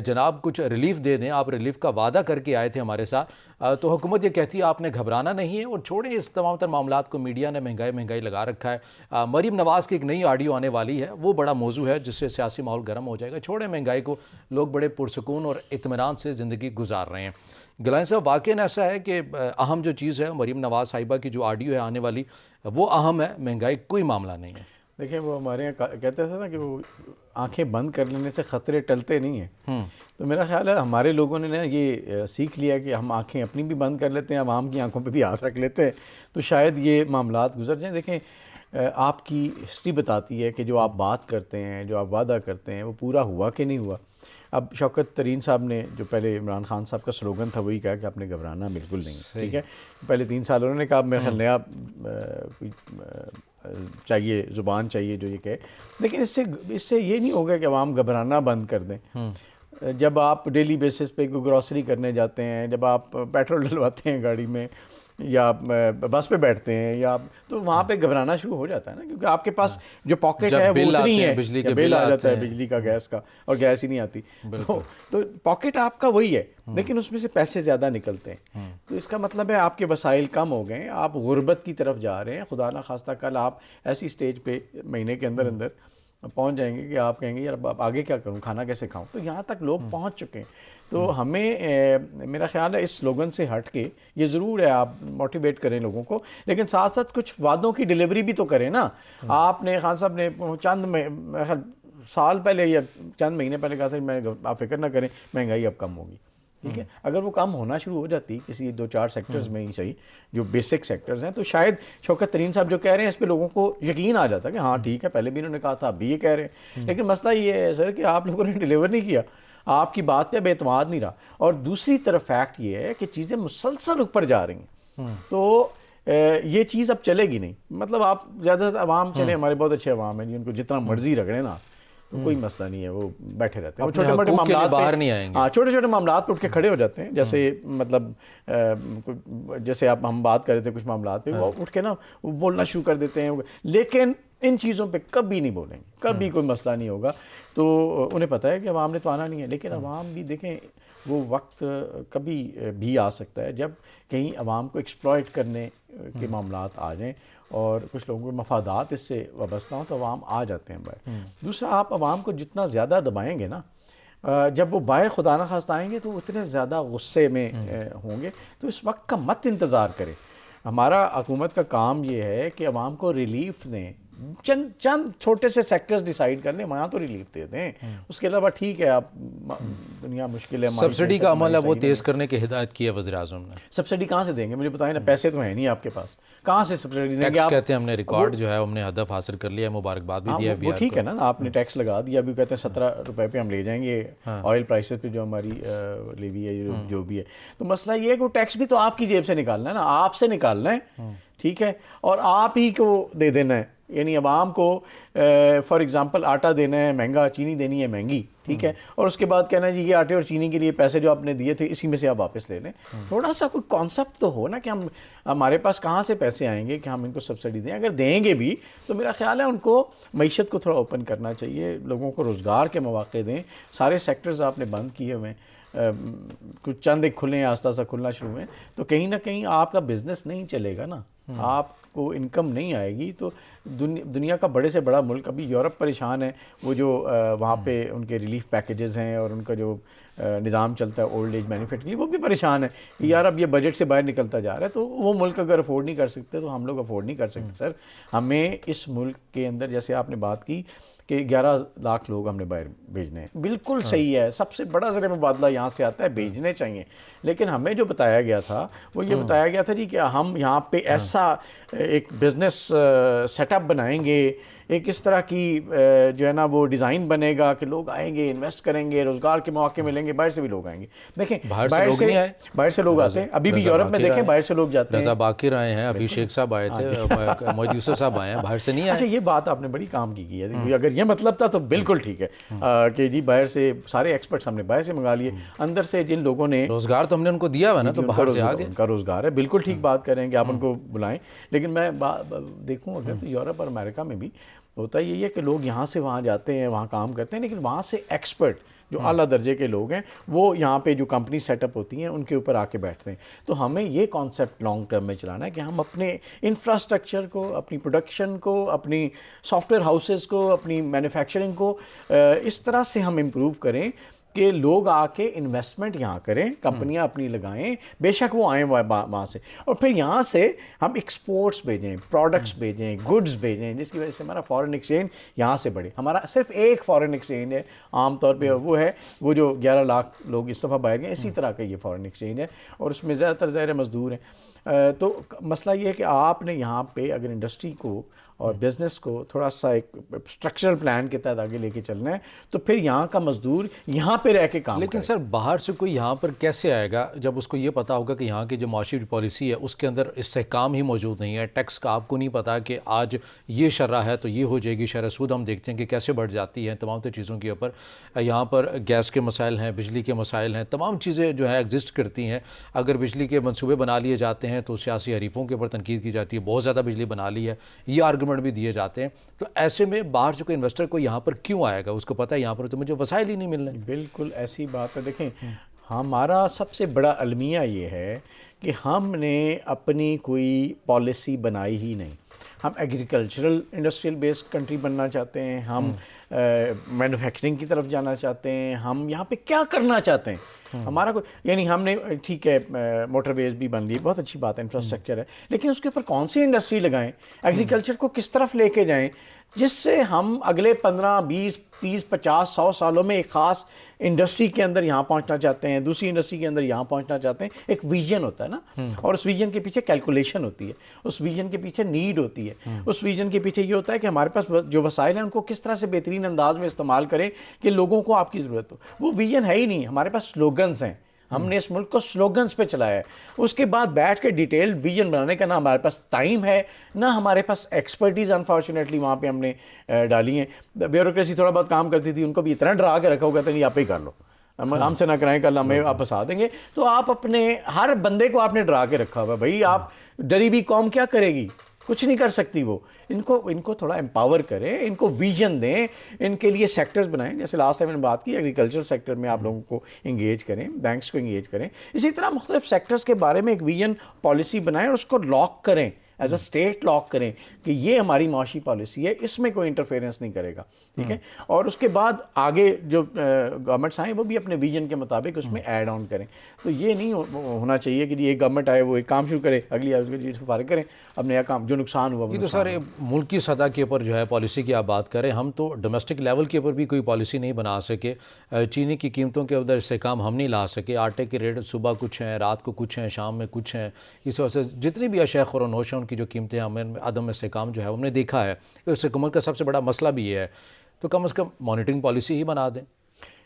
جناب کچھ ریلیف دے دیں, آپ ریلیف کا وعدہ کر کے آئے تھے ہمارے ساتھ, تو حکومت یہ کہتی ہے آپ نے گھبرانا نہیں ہے اور چھوڑیں اس تمام تر معاملات کو. میڈیا نے مہنگائی لگا رکھا ہے. مریم نواز کی ایک نئی آڈیو آنے والی ہے, وہ بڑا موضوع ہے جس سے سیاسی ماحول گرم ہو جائے گا. چھوڑیں مہنگائی کو, لوگ بڑے پرسکون اور اطمینان سے زندگی گزار رہے ہیں. گلائن صاحب, واقعاً ایسا ہے کہ اہم جو چیز ہے مریم نواز صاحبہ کی جو آڈیو ہے آنے والی, وہ اہم ہے, مہنگائی کوئی معاملہ نہیں ہے. دیکھیں وہ ہمارے یہاں کہتے تھے نا کہ وہ آنکھیں بند کر لینے سے خطرے ٹلتے نہیں ہیں. تو میرا خیال ہے ہمارے لوگوں نے نا یہ سیکھ لیا کہ ہم آنکھیں اپنی بھی بند کر لیتے ہیں, عوام کی آنکھوں پہ بھی ہاتھ رکھ لیتے ہیں, تو شاید یہ معاملات گزر جائیں. دیکھیں آپ کی ہسٹری بتاتی ہے کہ جو آپ بات کرتے ہیں, جو آپ وعدہ کرتے ہیں, وہ پورا ہوا کہ نہیں ہوا. اب شوکت ترین صاحب نے جو پہلے عمران خان صاحب کا سلوگن تھا وہی کہا کہ آپ نے گھبرانا بالکل نہیں. ٹھیک ہے, پہلے 3 سال انہوں نے کہا میرے خیال نیا چاہیے, زبان چاہیے جو یہ کہے. لیکن اس سے یہ نہیں ہوگا کہ عوام گھبرانا بند کر دیں. جب آپ ڈیلی بیسس پہ کوئی گروسری کرنے جاتے ہیں, جب آپ پیٹرول ڈلواتے ہیں گاڑی میں یا بس پہ بیٹھتے ہیں, یا تو وہاں پہ گھبرانا شروع ہو جاتا ہے نا, کیونکہ آپ کے پاس جو پاکٹ ہے وہ اتنی ہے, بجلی کے بل آ جاتا ہے بجلی کا, گیس کا, اور گیس ہی نہیں آتی. تو پاکٹ آپ کا وہی ہے, لیکن اس میں سے پیسے زیادہ نکلتے ہیں. تو اس کا مطلب ہے آپ کے وسائل کم ہو گئے ہیں, آپ غربت کی طرف جا رہے ہیں. خدا نہ خواستہ کل آپ ایسی سٹیج پہ مہینے کے اندر پہنچ جائیں گے کہ آپ کہیں گے یار اب آگے کیا کروں, کھانا کیسے کھاؤں. تو یہاں تک لوگ پہنچ چکے ہیں. تو ہمیں میرا خیال ہے اس سلوگن سے ہٹ کے یہ ضرور ہے آپ موٹیویٹ کریں لوگوں کو, لیکن ساتھ ساتھ کچھ وعدوں کی ڈیلیوری بھی تو کریں نا. آپ نے خان صاحب نے چند سال پہلے یا چند مہینے پہلے کہا تھا آپ فکر نہ کریں مہنگائی اب کم ہوگی. ٹھیک ہے, اگر وہ کم ہونا شروع ہو جاتی کسی 2-4 سیکٹرز میں ہی صحیح, جو بیسک سیکٹرز ہیں, تو شاید شوکت ترین صاحب جو کہہ رہے ہیں اس پہ لوگوں کو یقین آ جاتا کہ ہاں ٹھیک ہے, پہلے بھی انہوں نے کہا تھا, اب بھی یہ کہہ رہے ہیں. لیکن مسئلہ یہ ہے سر کہ آپ لوگوں نے ڈیلیور نہیں کیا, آپ کی بات پہ اب اعتماد نہیں رہا. اور دوسری طرف فیکٹ یہ ہے کہ چیزیں مسلسل اوپر جا رہی ہیں, تو یہ چیز اب چلے گی نہیں. مطلب آپ زیادہ سے زیادہ عوام چلے, ہمارے بہت اچھے عوام ہیں جی, ان کو جتنا مرضی رگڑیں نا تو کوئی مسئلہ نہیں ہے, وہ بیٹھے رہتے ہیں. وہ چھوٹے موٹے معاملات باہر نہیں آئیں گے. ہاں, چھوٹے چھوٹے معاملات پہ اٹھ کے کھڑے ہو جاتے ہیں. جیسے مطلب جیسے آپ ہم بات کر رہے تھے کچھ معاملات پہ, وہ اٹھ کے نا وہ بولنا شروع کر دیتے ہیں. لیکن ان چیزوں پہ کبھی نہیں بولیں گے, کبھی کوئی مسئلہ نہیں ہوگا. تو انہیں پتہ ہے کہ عوام نے تو آنا نہیں ہے. لیکن عوام بھی دیکھیں وہ وقت کبھی بھی آ سکتا ہے جب کہیں عوام کو ایکسپلائٹ کرنے کے معاملات آ جائیں اور کچھ لوگوں کے مفادات اس سے وابستہ ہوں تو عوام آ جاتے ہیں باہر. دوسرا آپ عوام کو جتنا زیادہ دبائیں گے نا، جب وہ باہر خدا نخواستہ آئیں گے تو وہ اتنے زیادہ غصے میں ہوں گے. تو اس وقت کا مت انتظار کریں. ہمارا حکومت کا کام یہ ہے کہ عوام کو ریلیف دیں. چند چھوٹے سے سیکٹرز ڈیسائیڈ کر لیں، وہاں تو ریلیف دے دیں. اس کے علاوہ ٹھیک ہے آپ دنیا مشکل ہے، سبسڈی کا عمل ہے وہ تیز کرنے کی ہدایت کی ہے وزیر اعظم نے. سبسڈی کہاں سے دیں گے؟ مجھے بتائیں نا، پیسے تو ہیں نہیں آپ کے پاس، کہاں سے سبسڈی دیں گے ٹیکس آپ؟ کہتے ہیں ہم نے ریکارڈ جو ہے ہم نے ہدف حاصل کر لیا ہے، مبارکباد بھی دیا ہے. وہ ٹھیک ہے نا، آپ نے ٹیکس لگا دیا، ابھی کہتے ہیں 17 روپے پہ ہم لے جائیں گے آئل پرائسز پہ جو ہماری لیوی ہے جو بھی ہے. تو مسئلہ یہ ہے کہ وہ ٹیکس بھی تو آپ کی جیب سے نکالنا ہے نا، آپ سے نکالنا ہے، ٹھیک ہے، اور آپ ہی کو دے دینا ہے. یعنی عوام کو فار ایگزامپل آٹا دینا ہے مہنگا، چینی دینی ہے مہنگی، ٹھیک ہے، اور اس کے بعد کہنا ہے جی یہ آٹے اور چینی کے لیے پیسے جو آپ نے دیے تھے اسی میں سے آپ واپس لے لیں. تھوڑا سا کوئی کانسیپٹ تو ہو نا کہ ہمارے پاس کہاں سے پیسے آئیں گے کہ ہم ان کو سبسڈی دیں. اگر دیں گے بھی تو میرا خیال ہے ان کو معیشت کو تھوڑا اوپن کرنا چاہیے، لوگوں کو روزگار کے مواقع دیں. سارے سیکٹرز آپ نے بند کیے ہوئے ہیں، کچھ چند ایک کھلیں، آہستہ آہستہ کھلنا شروع ہوئے، تو کہیں نہ کہیں آپ کا بزنس نہیں چلے گا نا، آپ کو انکم نہیں آئے گی. تو دنیا کا بڑے سے بڑا ملک، ابھی یورپ پریشان ہے، وہ جو وہاں پہ ان کے ریلیف پیکیجز ہیں اور ان کا جو نظام چلتا ہے اولڈ ایج بینیفٹ کے لیے، وہ بھی پریشان ہے. یار اب یہ بجٹ سے باہر نکلتا جا رہا ہے. تو وہ ملک اگر افورڈ نہیں کر سکتے تو ہم لوگ افورڈ نہیں کر سکتے. سر ہمیں اس ملک کے اندر، جیسے آپ نے بات کی کہ 11 لاکھ لوگ ہم نے باہر بھیجنے ہیں، بالکل صحیح ہے، سب سے بڑا زر مبادلہ یہاں سے آتا ہے، بھیجنے چاہیے. لیکن ہمیں جو بتایا گیا تھا وہ یہ بتایا گیا تھا جی کہ ہم یہاں پہ ایسا ایک بزنس سیٹ اپ بنائیں گے، ایک اس طرح کی جو ہے نا وہ ڈیزائن بنے گا کہ لوگ آئیں گے، انویسٹ کریں گے، روزگار کے مواقع ملیں گے. باہر سے بھی لوگ آئیں گے. دیکھیں باہر سے لوگ آتے ہیں، ابھی بھی یورپ میں دیکھیں باہر سے لوگ جاتے ہیں. رضا باقر آئے ہیں، ابھی شیخ صاحب آئے تھے، محمد یوسف صاحب آئے ہیں، باہر سے نہیں آئے. اچھا یہ بات آپ نے بڑی کام کی ہے. اگر یہ مطلب تھا تو بالکل ٹھیک ہے کہ جی باہر سے سارے ایکسپرٹس ہم نے باہر سے منگا لیے. اندر سے جن لوگوں نے روزگار تو ہم نے ان کو دیا ہوا نا، تو باہر سے آگے ان کا روزگار ہے. بالکل ٹھیک بات کریں کہ آپ ان کو بلائیں. لیکن میں دیکھوں اگر تو یورپ اور امریکہ میں بھی ہوتا یہی ہے کہ لوگ یہاں سے وہاں جاتے ہیں، وہاں کام کرتے ہیں، لیکن وہاں سے ایکسپرٹ جو اعلیٰ درجے کے لوگ ہیں وہ یہاں پہ جو کمپنی سیٹ اپ ہوتی ہیں ان کے اوپر آ کے بیٹھتے ہیں. تو ہمیں یہ کانسیپٹ لانگ ٹرم میں چلانا ہے کہ ہم اپنے انفراسٹرکچر کو، اپنی پروڈکشن کو، اپنی سافٹ ویئر ہاؤسز کو، اپنی مینوفیکچرنگ کو اس طرح سے ہم امپروو کریں کہ لوگ آ کے انویسٹمنٹ یہاں کریں، کمپنیاں اپنی لگائیں، بے شک وہ آئیں وہاں سے، اور پھر یہاں سے ہم ایکسپورٹس بھیجیں، پروڈکٹس بھیجیں، گڈز بھیجیں، جس کی وجہ سے ہمارا فارن ایکسچینج یہاں سے بڑھے. ہمارا صرف ایک فارن ایکسچینج ہے عام طور پہ، وہ ہے وہ جو 11 لاکھ لوگ اس دفعہ باہر گئے، اسی طرح کا یہ فارن ایکسچینج ہے، اور اس میں زیادہ تر ظاہر مزدور ہیں. تو مسئلہ یہ ہے کہ آپ نے یہاں پہ اگر انڈسٹری کو اور بزنس کو تھوڑا سا ایک اسٹرکچرل پلان کے تحت آگے لے کے چلنا ہے تو پھر یہاں کا مزدور یہاں پہ رہ کے کام کرے. لیکن سر باہر سے کوئی یہاں پر کیسے آئے گا جب اس کو یہ پتا ہوگا کہ یہاں کی جو معاشی پالیسی ہے اس کے اندر استحکام ہی موجود نہیں ہے، ٹیکس کا آپ کو نہیں پتا کہ آج یہ شرح ہے تو یہ ہو جائے گی شرح سود. ہم دیکھتے ہیں کہ کیسے بڑھ جاتی ہیں تمام تر چیزوں کے اوپر. یہاں پر گیس کے مسائل ہیں، بجلی کے مسائل ہیں، تمام چیزیں جو ہیں ایگزسٹ کرتی ہیں. اگر بجلی کے منصوبے بنا لیے جاتے ہیں تو سیاسی حریفوں کے اوپر تنقید کی جاتی ہے، بہت زیادہ بجلی بنا لی ہے، یہ آرگومنٹ بھی دیے جاتے ہیں. تو ایسے میں باہر سے کوئی انویسٹر کو یہاں پر کیوں آئے گا؟ اس کو پتہ ہے یہاں پر تو مجھے وسائل ہی نہیں ملنے. بالکل ایسی بات ہے. دیکھیں ہمارا سب سے بڑا المیہ یہ ہے کہ ہم نے اپنی کوئی پالیسی بنائی ہی نہیں. ہم ایگریکلچرل انڈسٹریل بیسڈ کنٹری بننا چاہتے ہیں، ہم مینوفیکچرنگ کی طرف جانا چاہتے ہیں، ہم یہاں پہ کیا کرنا چاہتے ہیں. ہمارا کوئی یعنی ہم نے ٹھیک ہے موٹر ویز بھی بن لی، بہت اچھی بات ہے، انفراسٹرکچر ہے، لیکن اس کے اوپر کون سی انڈسٹری لگائیں، ایگریکلچر کو کس طرف لے کے جائیں جس سے ہم اگلے 15 20 30 50 100 سالوں میں ایک خاص انڈسٹری کے اندر یہاں پہنچنا چاہتے ہیں، دوسری انڈسٹری کے اندر یہاں پہنچنا چاہتے ہیں. ایک ویژن ہوتا ہے نا، اور اس ویژن کے پیچھے کیلکولیشن ہوتی ہے، اس ویژن کے پیچھے نیڈ ہوتی ہے، اس ویژن کے پیچھے یہ ہوتا ہے کہ ہمارے پاس جو وسائل ہیں ان کو کس طرح سے بہترین انداز میں استعمال کریں کہ لوگوں کو آپ کی ضرورت ہو. وہ ویژن ہے ہی نہیں. ہمارے پاس سلوگنز ہیں، ہم نے اس ملک کو سلوگنز پہ چلایا ہے. اس کے بعد بیٹھ کے ڈیٹیل ویژن بنانے کا نہ ہمارے پاس ٹائم ہے، نہ ہمارے پاس ایکسپرٹیز انفارچونیٹلی وہاں پہ ہم نے ڈالی ہیں. بیوروکریسی تھوڑا بہت کام کرتی تھی، ان کو بھی اتنا ڈرا کے رکھا ہوگا، نہیں آپ ہی کر لو، ہم سے نہ کرائیں، کل ہمیں آپ پھنسا دیں گے. تو آپ اپنے ہر بندے کو آپ نے ڈرا کے رکھا ہوا ہے. بھائی آپ ڈری بھی قوم کیا کرے گی؟ کچھ نہیں کر سکتی وہ. ان کو تھوڑا امپاور کریں, ان کو ویژن دیں, ان کے لیے سیکٹرز بنائیں. جیسے لاسٹ ٹائم میں نے بات کی ایگریکلچر سیکٹر میں آپ لوگوں کو انگیج کریں, بینکس کو انگیج کریں. اسی طرح مختلف سیکٹرز کے بارے میں ایک ویژن پالیسی بنائیں اور اس کو لاک کریں, ایز اے اسٹیٹ لاک کریں کہ یہ ہماری معاشی پالیسی ہے, اس میں کوئی انٹرفیئرنس نہیں کرے گا, ٹھیک ہے. اور اس کے بعد آگے جو گورنمنٹس آئیں وہ بھی اپنے ویژن کے مطابق اس میں ایڈ آن کریں. تو یہ نہیں ہونا چاہیے کہ ایک گورنمنٹ آئے وہ ایک کام شروع کرے, اگلی آئے اس کو فارغ کریں, اب نیا کام جو نقصان ہوا. یہ تو سر ملکی سطح کے اوپر جو ہے پالیسی کی آپ بات کریں, ہم تو ڈومیسٹک لیول کے اوپر بھی کوئی پالیسی نہیں بنا سکے. چینی کی قیمتوں کے ادھر استحکام ہم نہیں لا سکے, آٹے کے ریٹ صبح کچھ ہیں, رات کو کچھ ہیں, شام میں کچھ ہیں. اس وجہ سے جتنی بھی اشیاء خور و نوش ہیں ان کی جو قیمتیں ہمیں عدم استحکام جو ہے ہم نے دیکھا ہے. اس حکومت کا سب سے بڑا مسئلہ بھی یہ ہے, تو کم از کم مانیٹرنگ پالیسی ہی بنا دیں.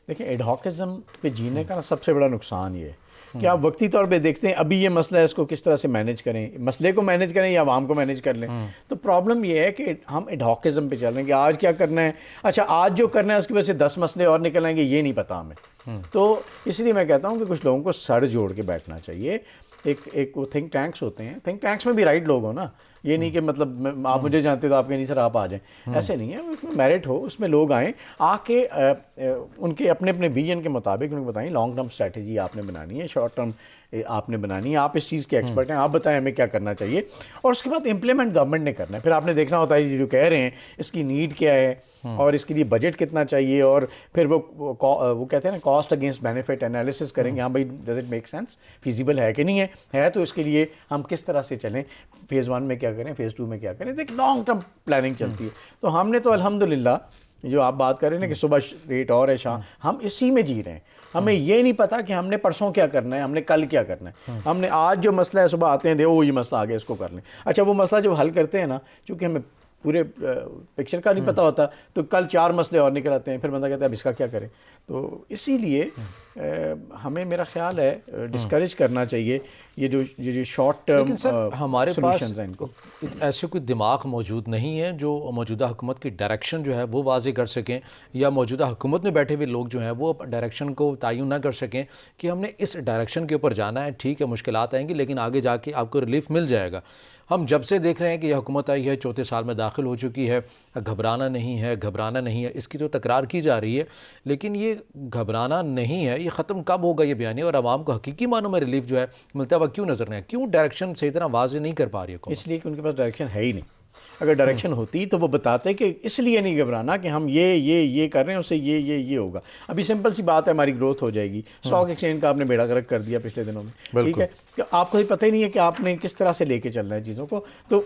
دیکھیں ایڈہاکزم پہ جینے کا سب سے بڑا نقصان یہ ہے کہ آپ وقتی طور پہ دیکھتے ہیں ابھی یہ مسئلہ ہے, اس کو کس طرح سے مینیج کریں, مسئلے کو مینیج کریں یا عوام کو مینیج کر لیں. تو پرابلم یہ ہے کہ ہم ایڈہاکزم پہ چل رہے ہیں کہ آج کیا کرنا ہے, اچھا آج جو کرنا ہے اس کی وجہ سے 10 مسئلے اور نکل آئیں گے, یہ نہیں پتہ ہمیں. تو اس لیے میں کہتا ہوں کہ کچھ لوگوں کو سر جوڑ کے بیٹھنا چاہیے. ایک وہ تھنک ٹینکس ہوتے ہیں, تھنک ٹینکس میں بھی رائٹ لوگ ہو نا, یہ نہیں کہ مطلب آپ مجھے جانتے تو آپ کہیں نہیں سر آپ آ جائیں, ایسے نہیں ہے. اس میں میرٹ ہو, اس میں لوگ آئیں, آ کے ان کے اپنے اپنے ویژن کے مطابق ان کو بتائیں لانگ ٹرم اسٹریٹجی آپ نے بنانی ہے, شارٹ ٹرم آپ نے بنانی ہے, آپ اس چیز کے ایکسپرٹ ہیں, آپ بتائیں ہمیں کیا کرنا چاہیے, اور اس کے بعد امپلیمنٹ گورنمنٹ نے کرنا ہے. پھر آپ نے دیکھنا ہوتا ہے یہ جو کہہ رہے ہیں اس کی نیڈ کیا ہے اور اس کے لیے بجٹ کتنا چاہیے, اور پھر وہ کہتے ہیں نا کاسٹ اگینسٹ بینیفٹ انالیسس کریں گے, ہاں بھائی does it make sense, feasible ہے کہ نہیں ہے تو اس کے لیے ہم کس طرح سے چلیں, فیز 1 میں کیا کریں, فیز 2 میں کیا کریں. ایک لانگ ٹرم پلاننگ چلتی ہے. تو ہم نے تو الحمدللہ جو آپ بات کر رہے ہیں نا کہ صبح ریٹ اور ہے شام, ہم اسی میں جی رہے ہیں. ہمیں یہ نہیں پتا کہ ہم نے پرسوں کیا کرنا ہے, ہم نے کل کیا کرنا ہے. ہم نے آج جو مسئلہ ہے صبح آتے ہیں یہ مسئلہ آ گیا, اس کو کر لیں. اچھا وہ مسئلہ جب حل کرتے ہیں نا, چونکہ ہمیں پورے پکچر کا نہیں پتہ ہوتا, تو کل 4 مسئلے اور نکل آتے ہیں, پھر بندہ کہتا ہے اب اس کا کیا کریں. تو اسی لیے ہمیں میرا خیال ہے ڈسکریج کرنا چاہیے یہ جو شارٹ ٹرم ہمارے پاس ہیں. ان کو ایسے کوئی دماغ موجود نہیں ہے جو موجودہ حکومت کی ڈائریکشن جو ہے وہ واضح کر سکیں, یا موجودہ حکومت میں بیٹھے ہوئے لوگ جو ہیں وہ ڈائریکشن کو تعین نہ کر سکیں کہ ہم نے اس ڈائریکشن کے اوپر جانا ہے. ٹھیک ہے مشکلات آئیں گی لیکن آگے جا کے آپ کو ریلیف مل جائے گا. ہم جب سے دیکھ رہے ہیں کہ یہ حکومت آئی ہے, 4 سال میں داخل ہو چکی ہے, گھبرانا نہیں ہے, اس کی تو تکرار کی جا رہی ہے, لیکن یہ گھبرانا نہیں ہے, یہ ختم کب ہوگا یہ بیانیہ, اور عوام کو حقیقی معنوں میں ریلیف جو ہے ملتا ہوا کیوں نظر نہیں ہے, کیوں ڈائریکشن صحیح طرح واضح نہیں کر پا رہی ہے. اس لیے کہ ان کے پاس ڈائریکشن ہے ہی نہیں. اگر ڈائریکشن ہوتی تو وہ بتاتے کہ اس لیے نہیں گھبرانا کہ ہم یہ کر رہے ہیں, اس سے یہ ہوگا. ابھی سمپل سی بات ہے, ہماری گروتھ ہو جائے گی. اسٹاک ایکسچینج کا آپ نے بیڑا غرق کر دیا پچھلے دنوں میں, ٹھیک ہے, کہ آپ کو پتہ ہی نہیں ہے کہ آپ نے کس طرح سے لے کے چلنا ہے چیزوں کو. تو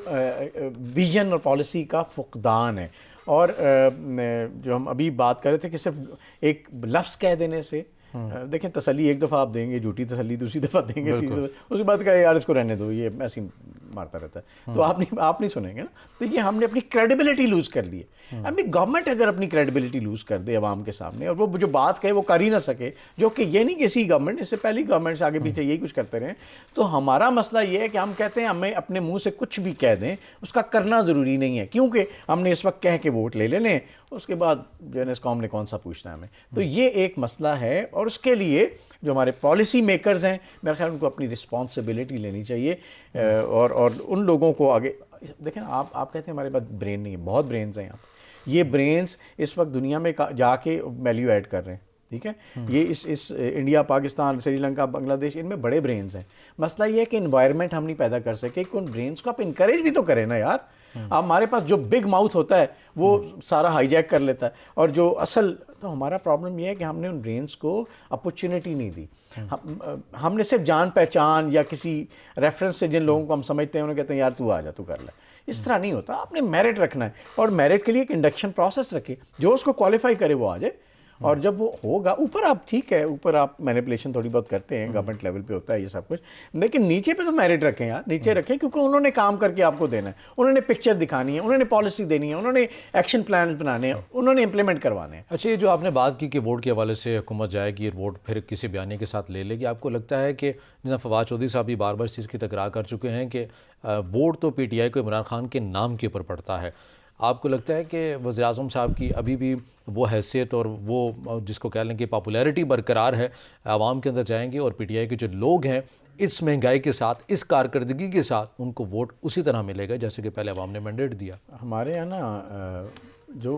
ویژن اور پالیسی کا فقدان ہے. اور جو ہم ابھی بات کر رہے تھے کہ صرف ایک لفظ کہہ دینے سے, دیکھیں تسلی ایک دفعہ آپ دیں گے, جھوٹی تسلی دوسری دفعہ دیں گے, اس کے بعد کہا یار اس کو رہنے دو, یہ ایسے مارتا رہتا ہے, تو آپ نہیں سنیں گے نا. تو یہ ہم نے اپنی کریڈیبلٹی لوز کر لی ہے. اپنی گورنمنٹ اگر اپنی کریڈیبلٹی لوز کر دے عوام کے سامنے, اور وہ جو بات کہے وہ کر ہی نہ سکے, جو کہ یہ نہیں کہ اسی گورنمنٹ, اس سے پہلی گورنمنٹ سے آگے پیچھے یہی کچھ کرتے رہیں, تو ہمارا مسئلہ یہ ہے کہ ہم کہتے ہیں ہمیں اپنے منہ سے کچھ بھی کہہ دیں, اس کا کرنا ضروری نہیں ہے, کیونکہ ہم نے اس وقت کہہ کے ووٹ لے لیں, اس کے بعد جو ہے اس قوم نے کون سا پوچھنا ہے ہمیں. تو یہ ایک مسئلہ ہے, اور اس کے لیے جو ہمارے پالیسی میکرز ہیں میرے خیال ان کو اپنی رسپانسبلٹی لینی چاہیے, اور ان لوگوں کو آگے دیکھیں. آپ کہتے ہیں ہمارے پاس برین نہیں ہے, بہت برینز ہیں یہاں. یہ برینز اس وقت دنیا میں جا کے ویلیو ایڈ کر رہے ہیں, ٹھیک ہے. یہ اس انڈیا, پاکستان, سری لنکا, بنگلہ دیش, ان میں بڑے برینز ہیں. مسئلہ یہ ہے کہ انوائرمنٹ ہم نہیں پیدا کر سکے کہ ان برینز کو آپ انکریج بھی تو کریں نا یار. ہمارے پاس جو بگ ماؤتھ ہوتا ہے وہ سارا ہائی جیک کر لیتا ہے, اور جو اصل, تو ہمارا پرابلم یہ ہے کہ ہم نے ان برینز کو اپرچونٹی نہیں دی. ہم نے صرف جان پہچان یا کسی ریفرنس سے جن لوگوں کو ہم سمجھتے ہیں انہیں کہتے ہیں یار تو آ جا, تو کر لے. اس طرح نہیں ہوتا. آپ نے میرٹ رکھنا ہے, اور میرٹ کے لیے ایک انڈکشن پروسیس رکھے, جو اس کو کوالیفائی کرے وہ آ جائے. اور جب وہ ہوگا, اوپر آپ ٹھیک ہے, اوپر آپ مینیپولیشن تھوڑی بہت کرتے ہیں, گورنمنٹ لیول پہ ہوتا ہے یہ سب کچھ, لیکن نیچے پہ تو میرٹ رکھیں یار, نیچے رکھیں, کیونکہ انہوں نے کام کر کے آپ کو دینا ہے, انہوں نے پکچر دکھانی ہے, انہوں نے پالیسی دینی ہے, انہوں نے ایکشن پلان بنانے ہیں, انہوں نے امپلیمنٹ کروانے ہیں. اچھا, یہ جو آپ نے بات کی کہ ووٹ کے حوالے سے حکومت جائے گی, ووٹ پھر کسی بیانیے کے ساتھ لے لے گی, آپ کو لگتا ہے کہ جناب فواد چودھری صاحب بھی بار بار اس چیز کی تکرار کر چکے ہیں کہ ووٹ تو پی ٹی آئی کو عمران خان کے نام کے اوپر پڑتا ہے, آپ کو لگتا ہے کہ وزیر اعظم صاحب کی ابھی بھی وہ حیثیت اور وہ جس کو کہہ لیں کہ پاپولیرٹی برقرار ہے, عوام کے اندر جائیں گے اور پی ٹی آئی کے جو لوگ ہیں اس مہنگائی کے ساتھ، اس کارکردگی کے ساتھ ان کو ووٹ اسی طرح ملے گا جیسے کہ پہلے عوام نے مینڈیٹ دیا؟ ہمارے یہاں نا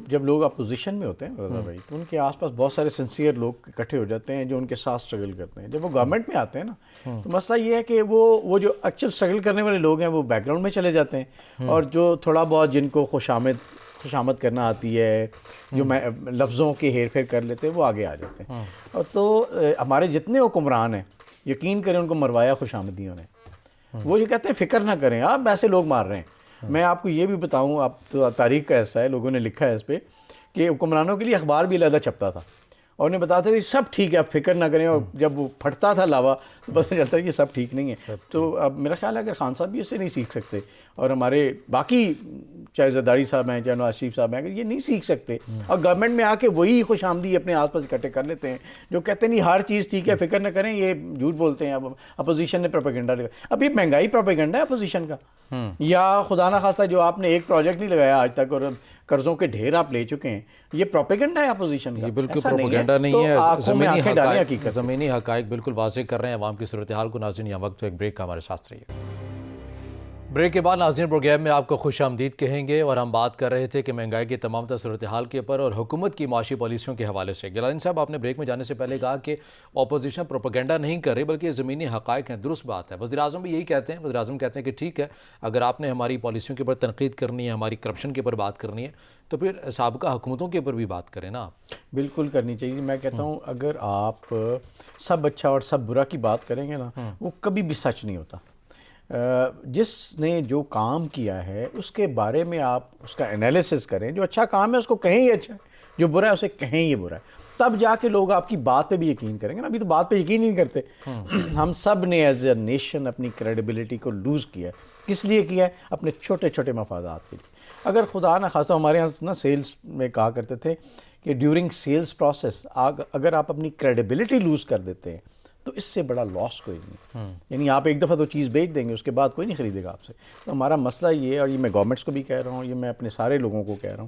جب لوگ اپوزیشن میں ہوتے ہیں رضا بھائی، تو ان کے آس پاس بہت سارے سنسیئر لوگ اکٹھے ہو جاتے ہیں جو ان کے ساتھ اسٹرگل کرتے ہیں. جب وہ گورنمنٹ میں آتے ہیں نا تو مسئلہ یہ ہے کہ وہ جو ایکچوئل اسٹرگل کرنے والے لوگ ہیں وہ بیک گراؤنڈ میں چلے جاتے ہیں، اور جو تھوڑا بہت جن کو خوشامد کرنا آتی ہے، جو لفظوں کی ہیر پھیر کر لیتے ہیں، وہ آگے آ جاتے ہیں. اور تو ہمارے جتنے حکمران ہیں یقین کریں ان کو مروایا خوشامدیوں نے. وہ یہ کہتے ہیں فکر نہ کریں آپ، ایسے لوگ مار رہے ہیں. میں آپ کو یہ بھی بتاؤں، آپ تو تاریخ کا ایسا ہے، لوگوں نے لکھا ہے اس پہ کہ حکمرانوں کے لیے اخبار بھی علیحدہ چھپتا تھا اور انہیں بتاتے تھے سب ٹھیک ہے آپ فکر نہ کریں، اور جب وہ پھٹتا تھا لاوا تو پتہ چلتا ہے کہ سب ٹھیک نہیں ہے. تو اب میرا خیال ہے اگر خان صاحب بھی اس سے نہیں سیکھ سکتے، اور ہمارے باقی چاہے زرداری صاحب ہیں چاہے نواز شریف صاحب ہیں، اگر یہ نہیں سیکھ سکتے اور گورنمنٹ میں آ کے وہی خوش آمدی اپنے آس پاس اکٹھے کر لیتے ہیں جو کہتے ہیں نہیں ہر چیز ٹھیک ہے فکر نہ کریں، یہ جھوٹ بولتے ہیں. اب اپوزیشن نے پروپیگنڈا لگا، اب یہ مہنگائی پروپیگنڈا ہے اپوزیشن کا، یا خدا نہ خواستہ جو آپ نے ایک پروجیکٹ نہیں لگایا آج تک اور قرضوں کے ڈھیر آپ لے چکے ہیں، یہ پروپیگنڈا ہے اپوزیشن کا. یہ بالکل پروپیگنڈا نہیں ہے، زمینی حقائق بالکل واضح کر رہے ہیں عوام کی صورتحال کو. ناظرین یہاں وقت تو ایک بریک کا، ہمارے ساتھ رہیے. بریک کے بعد ناظرین پروگرام میں آپ کو خوش آمدید کہیں گے، اور ہم بات کر رہے تھے کہ مہنگائی کی تمام تر صورتحال کے اوپر اور حکومت کی معاشی پالیسیوں کے حوالے سے. گیلانی صاحب، آپ نے بریک میں جانے سے پہلے کہا کہ اپوزیشن پروپیگنڈا نہیں کر رہی بلکہ یہ زمینی حقائق ہیں. درست بات ہے، وزیر اعظم بھی یہی کہتے ہیں. وزیر اعظم کہتے ہیں کہ ٹھیک ہے اگر آپ نے ہماری پالیسیوں کے اوپر تنقید کرنی ہے، ہماری کرپشن کے اوپر بات کرنی ہے تو پھر سابقہ حکومتوں کے اوپر بھی بات کریں نا آپ. بالکل کرنی چاہیے. میں کہتا ہوں اگر آپ سب اچھا اور سب برا کی بات کریں گے نا وہ کبھی بھی سچ نہیں ہوتا. جس نے جو کام کیا ہے اس کے بارے میں آپ اس کا انالیسس کریں. جو اچھا کام ہے اس کو کہیں یہ اچھا ہے، جو برا ہے اسے کہیں یہ برا ہے، تب جا کے لوگ آپ کی بات پہ بھی یقین کریں گے نا. ابھی تو بات پہ یقین نہیں کرتے. ہم سب نے ایز اے نیشن اپنی کریڈیبلٹی کو لوز کیا ہے. کس لیے کیا ہے؟ اپنے چھوٹے چھوٹے مفادات کے لیے. اگر خدا نہ خواستہ ہمارے یہاں نا سیلز میں کہا کرتے تھے کہ ڈیورنگ سیلز پروسیس اگر آپ اپنی کریڈیبلٹی لوز کر دیتے ہیں تو اس سے بڑا لاس کوئی نہیں. یعنی آپ ایک دفعہ تو چیز بیچ دیں گے اس کے بعد کوئی نہیں خریدے گا آپ سے. تو ہمارا مسئلہ یہ ہے، اور یہ میں گورنمنٹس کو بھی کہہ رہا ہوں، یہ میں اپنے سارے لوگوں کو کہہ رہا ہوں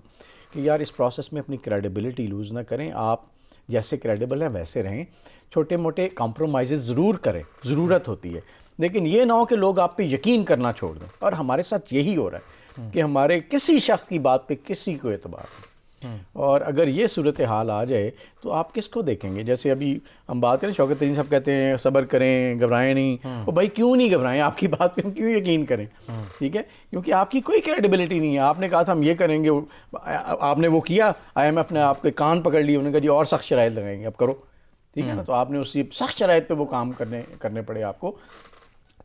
کہ یار اس پروسیس میں اپنی کریڈیبلٹی لوز نہ کریں. آپ جیسے کریڈیبل ہیں ویسے رہیں، چھوٹے موٹے کمپرومائزز ضرور کریں، ضرورت ہوتی ہے، لیکن یہ نہ ہو کہ لوگ آپ پہ یقین کرنا چھوڑ دیں. اور ہمارے ساتھ یہی ہو رہا ہے کہ ہمارے کسی شخص کی بات پہ کسی کو اعتبار نہیں. اور اگر یہ صورتحال آ جائے تو آپ کس کو دیکھیں گے؟ جیسے ابھی ہم بات کریں، شوکت ترین صاحب کہتے ہیں صبر کریں، گھبرائیں نہیں. وہ بھائی کیوں نہیں گھبرائیں؟ آپ کی بات پہ ہم کیوں یقین کریں؟ ٹھیک ہے، کیونکہ آپ کی کوئی کریڈیبلٹی نہیں ہے. آپ نے کہا تھا ہم یہ کریں گے، آپ نے وہ کیا، IMF نے آپ کے کان پکڑ لیے، انہوں نے کہا جی اور سخت شرائط لگائیں گے، اب کرو. ٹھیک ہے نا، تو آپ نے اسی سخت شرائط پہ وہ کام کرنے پڑے آپ کو.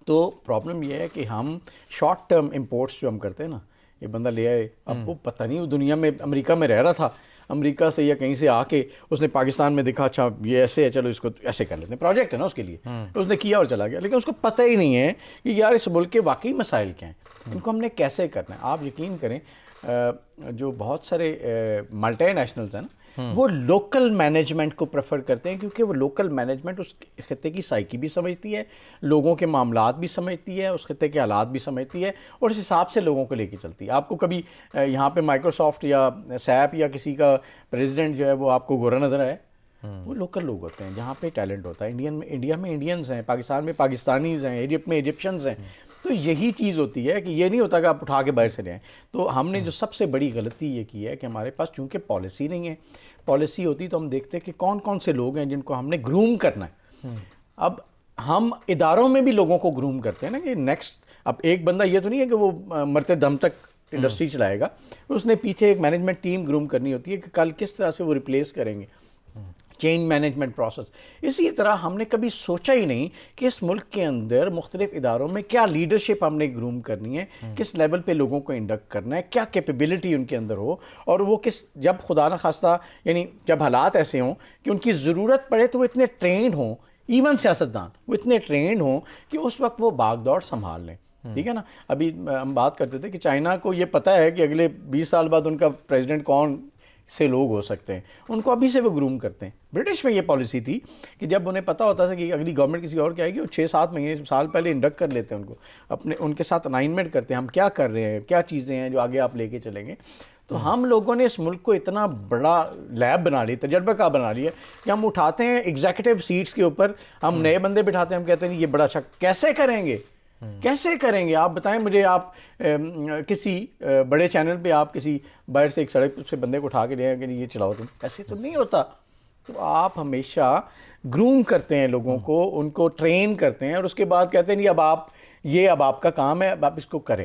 تو پرابلم یہ ہے کہ ہم شارٹ ٹرم امپورٹس جو ہم کرتے ہیں نا، یہ بندہ لے آئے، اب وہ پتہ نہیں وہ دنیا میں امریکہ میں رہ رہا تھا، امریکہ سے یا کہیں سے آ کے اس نے پاکستان میں دیکھا اچھا یہ ایسے ہے، چلو اس کو ایسے کر لیتے ہیں، پروجیکٹ ہے نا اس کے لیے، اس نے کیا اور چلا گیا. لیکن اس کو پتہ ہی نہیں ہے کہ یار اس ملک کے واقعی مسائل کیا ہیں، ان کو ہم نے کیسے کرنا ہے. آپ یقین کریں جو بہت سارے ملٹی نیشنلز ہیں نا وہ لوکل مینجمنٹ کو پریفر کرتے ہیں، کیونکہ وہ لوکل مینجمنٹ اس خطے کی سائیکی بھی سمجھتی ہے، لوگوں کے معاملات بھی سمجھتی ہے، اس خطے کے حالات بھی سمجھتی ہے، اور اس حساب سے لوگوں کو لے کے چلتی ہے. آپ کو کبھی یہاں پہ مائکروسافٹ یا سیپ یا کسی کا پریزیڈنٹ جو ہے وہ آپ کو گورا نظر آئے؟ وہ لوکل لوگ ہوتے ہیں جہاں پہ ٹیلنٹ ہوتا ہے. انڈیا میں انڈینز ہیں، پاکستان میں پاکستانیز ہیں، ایجپٹ میں ایجپشنز ہیں. تو یہی چیز ہوتی ہے کہ یہ نہیں ہوتا کہ آپ اٹھا کے باہر سے لے آئیں. تو ہم نے جو سب سے بڑی غلطی یہ کی ہے کہ ہمارے پاس چونکہ پالیسی نہیں ہے. پالیسی ہوتی تو ہم دیکھتے کہ کون کون سے لوگ ہیں جن کو ہم نے گروم کرنا ہے. اب ہم اداروں میں بھی لوگوں کو گروم کرتے ہیں نا کہ نیکسٹ، اب ایک بندہ یہ تو نہیں ہے کہ وہ مرتے دم تک انڈسٹری چلائے گا، اس نے پیچھے ایک مینجمنٹ ٹیم گروم کرنی ہوتی ہے کہ کل کس طرح سے وہ ریپلیس کریں گے، چینج مینجمنٹ پروسیس. اسی طرح ہم نے کبھی سوچا ہی نہیں کہ اس ملک کے اندر مختلف اداروں میں کیا لیڈرشپ ہم نے گروم کرنی ہے، کس لیول پہ لوگوں کو انڈکٹ کرنا ہے، کیا کیپیبلٹی ان کے اندر ہو، اور وہ جب خدا نہ خواستہ یعنی جب حالات ایسے ہوں کہ ان کی ضرورت پڑے تو وہ اتنے ٹرینڈ ہوں، ایون سیاستدان وہ اتنے ٹرینڈ ہوں کہ اس وقت وہ بھاگ دوڑ سنبھال لیں. ٹھیک ہے نا. ابھی ہم بات کرتے تھے کہ چائنا کو یہ پتہ ہے کہ اگلے 20 سال بعد ان کا پریزیڈنٹ کون سے لوگ ہو سکتے ہیں، ان کو ابھی سے وہ گروم کرتے ہیں. برٹش میں یہ پالیسی تھی کہ جب انہیں پتہ ہوتا تھا کہ اگلی گورنمنٹ کسی اور کی آئے گی، وہ 6-7 مہینے سال پہلے انڈکٹ کر لیتے ہیں ان کو، ان کے ساتھ الائنمنٹ کرتے ہیں، ہم کیا کر رہے ہیں، کیا چیزیں ہیں جو آگے آپ لے کے چلیں گے. تو ہم لوگوں نے اس ملک کو اتنا بڑا لیب بنا لیا, تجربہ کار بنا لیا کہ ہم اٹھاتے ہیں ایگزیکٹو سیٹس کے اوپر, ہم نئے بندے بٹھاتے ہیں, ہم کہتے ہیں یہ بڑا شک کیسے کریں گے, کیسے کریں گے آپ بتائیں مجھے. آپ کسی بڑے چینل پہ آپ کسی باہر سے ایک سڑک سے بندے کو اٹھا کے لے کہ یہ چلاؤ تم, ایسے تو نہیں ہوتا. تو آپ ہمیشہ گروم کرتے ہیں لوگوں کو, ان کو ٹرین کرتے ہیں, اور اس کے بعد کہتے ہیں یہ اب آپ کا کام ہے, اب آپ اس کو کریں,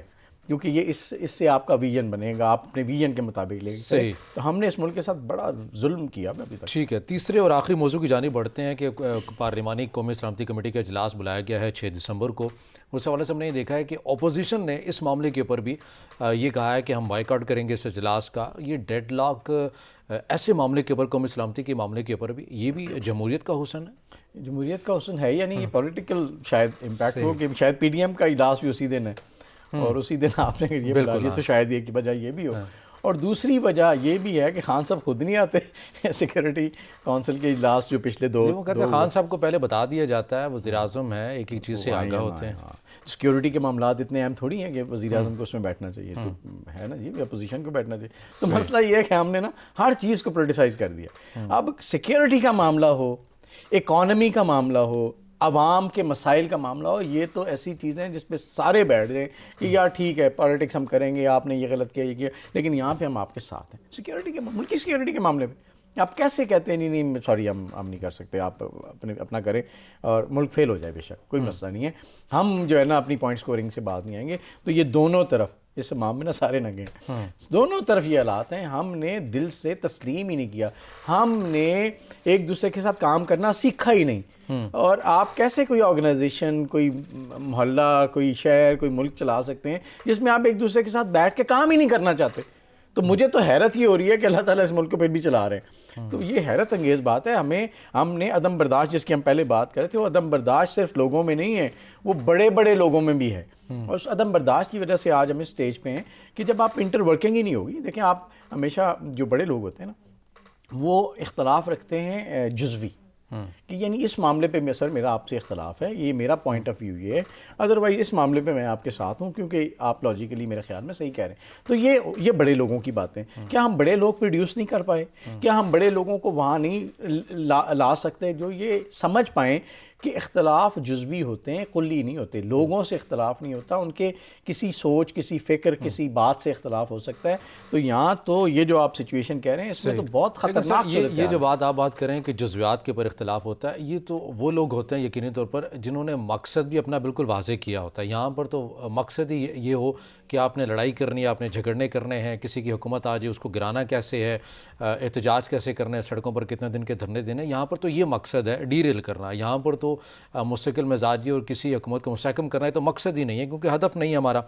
کیونکہ یہ اس سے آپ کا ویژن بنے گا, آپ اپنے ویژن کے مطابق لے گئے. تو ہم نے اس ملک کے ساتھ بڑا ظلم کیا ابھی تک. ٹھیک ہے, تیسرے اور آخری موضوع کی جانب بڑھتے ہیں کہ پارلیمانی قومی سلامتی کمیٹی کا اجلاس بلایا گیا ہے 6 دسمبر کو. اس حوالے سے ہم نے یہ دیکھا ہے کہ اپوزیشن نے اس معاملے کے اوپر بھی یہ کہا ہے کہ ہم بائیکاٹ کریں گے اس اجلاس کا. یہ ڈیڈ لاک ایسے معاملے کے اوپر, قومی سلامتی کے معاملے کے اوپر بھی, یہ بھی جمہوریت کا حسن ہے؟ جمہوریت کا حسن ہے یا نہیں, یہ پولیٹیکل شاید امپیکٹ ہو کہ شاید پی ڈی ایم کا اجلاس بھی اسی دن ہے اور اسی دن آپ نے یہ بلا دیا, تو شاید یہ کی وجہ یہ بھی ہو. اور دوسری وجہ یہ بھی ہے کہ خان صاحب خود نہیں آتے سیکورٹی کونسل کے اجلاس جو پچھلے دو کہتے ہیں خان صاحب کو پہلے بتا دیا جاتا ہے, وزیر اعظم ہے, ایک ایک چیز سے آگاہ ہوتے ہیں. سیکیورٹی کے معاملات اتنے اہم تھوڑی ہیں کہ وزیر اعظم کو اس میں بیٹھنا چاہیے, تو ہے نا, یہ بھی اپوزیشن کو بیٹھنا چاہیے. تو مسئلہ یہ ہے کہ ہم نے نا ہر چیز کو پولیٹیسائز کر دیا. اب سیکیورٹی کا معاملہ ہو, اکانومی کا معاملہ ہو, عوام کے مسائل کا معاملہ ہو, یہ تو ایسی چیزیں ہیں جس پہ سارے بیٹھ جائیں کہ یار ٹھیک ہے پالیٹکس ہم کریں گے, آپ نے یہ غلط کیا, یہ کیا, لیکن یہاں پہ ہم آپ کے ساتھ ہیں. سیکیورٹی کے ملکی سیکیورٹی کے معاملے میں آپ کیسے کہتے ہیں نہیں سوری ہم نہیں کر سکتے, آپ اپنا کریں اور ملک فیل ہو جائے, بے شک کوئی مسئلہ نہیں ہے, ہم جو ہے نا اپنی پوائنٹ سکورنگ سے بات نہیں آئیں گے. تو یہ دونوں طرف اس معاملے میں نا سارے ننگے ہیں, دونوں طرف یہ حالات ہیں. ہم نے دل سے تسلیم ہی نہیں کیا, ہم نے ایک دوسرے کے ساتھ کام کرنا سیکھا ہی نہیں. اور آپ کیسے کوئی آرگنائزیشن, کوئی محلہ, کوئی شہر, کوئی ملک چلا سکتے ہیں جس میں آپ ایک دوسرے کے ساتھ بیٹھ کے کام ہی نہیں کرنا چاہتے؟ تو مجھے تو حیرت یہ ہو رہی ہے کہ اللہ تعالیٰ اس ملک کو پھر بھی چلا رہے ہیں. تو یہ حیرت انگیز بات ہے. ہم نے عدم برداشت جس کی ہم پہلے بات کر رہے تھے, وہ عدم برداشت صرف لوگوں میں نہیں ہے, وہ بڑے بڑے لوگوں میں بھی ہے. اور اس عدم برداشت کی وجہ سے آج ہم اس سٹیج پہ ہیں کہ جب آپ انٹر ورکنگ ہی نہیں ہوگی. دیکھیں آپ ہمیشہ جو بڑے لوگ ہوتے ہیں نا وہ اختلاف رکھتے ہیں جزوی, کہ یعنی اس معاملے پہ سر میرا آپ سے اختلاف ہے, یہ میرا پوائنٹ آف ویو یہ ہے, ادروائز اس معاملے پہ میں آپ کے ساتھ ہوں کیونکہ آپ لاجیکلی میرے خیال میں صحیح کہہ رہے ہیں. تو یہ بڑے لوگوں کی باتیں. کیا ہم بڑے لوگ پروڈیوس نہیں کر پائے؟ کیا ہم بڑے لوگوں کو وہاں نہیں لا سکتے جو یہ سمجھ پائیں کہ اختلاف جزوی ہوتے ہیں, کلی نہیں ہوتے. لوگوں سے اختلاف نہیں ہوتا, ان کے کسی سوچ, کسی فکر, کسی بات سے اختلاف ہو سکتا ہے. تو یہاں تو یہ جو آپ سچویشن کہہ رہے ہیں اس میں تو بہت خطرناک یہ جو بات آپ بات کریں کہ جزویات کے اوپر اختلاف ہوتا ہے, یہ تو وہ لوگ ہوتے ہیں یقینی طور پر جنہوں نے مقصد بھی اپنا بالکل واضح کیا ہوتا ہے. یہاں پر تو مقصد ہی یہ ہو کہ آپ نے لڑائی کرنی ہے, آپ نے جھگڑنے کرنے ہیں, کسی کی حکومت آ جائے اس کو گرانا کیسے ہے, احتجاج کیسے کرنا ہے, سڑکوں پر کتنے دن کے دھرنے دینے. یہاں پر تو یہ مقصد ہے ڈی ریل کرنا. یہاں پر تو مستقل مزاجی اور کسی حکومت کو مستحکم کرنا ہے تو مقصد ہی نہیں ہے, کیونکہ ہدف نہیں ہے ہمارا.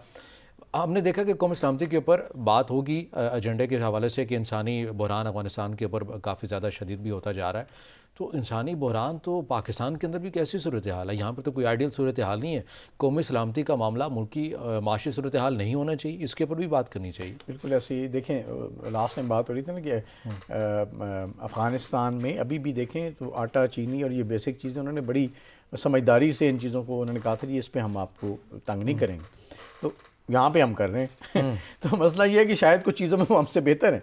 ہم نے دیکھا کہ قومی سلامتی کے اوپر بات ہوگی ایجنڈے کے حوالے سے کہ انسانی بحران افغانستان کے اوپر کافی زیادہ شدید بھی ہوتا جا رہا ہے. تو انسانی بحران تو پاکستان کے اندر بھی کیسی صورتحال ہے؟ یہاں پر تو کوئی آئیڈیل صورتحال نہیں ہے. قومی سلامتی کا معاملہ ملکی معاشی صورتحال نہیں ہونا چاہیے, اس کے اوپر بھی بات کرنی چاہیے. بالکل ایسی دیکھیں لاسٹ میں بات ہو رہی تھی نا کہ افغانستان میں ابھی بھی دیکھیں تو آٹا, چینی اور یہ بیسک چیزیں انہوں نے بڑی سمجھداری سے ان چیزوں کو انہوں نے کہا تھا کہ اس پہ ہم آپ کو تنگ نہیں کریں گے. تو یہاں پہ ہم کر رہے ہیں. تو مسئلہ یہ ہے کہ شاید کچھ چیزوں میں وہ ہم سے بہتر ہیں,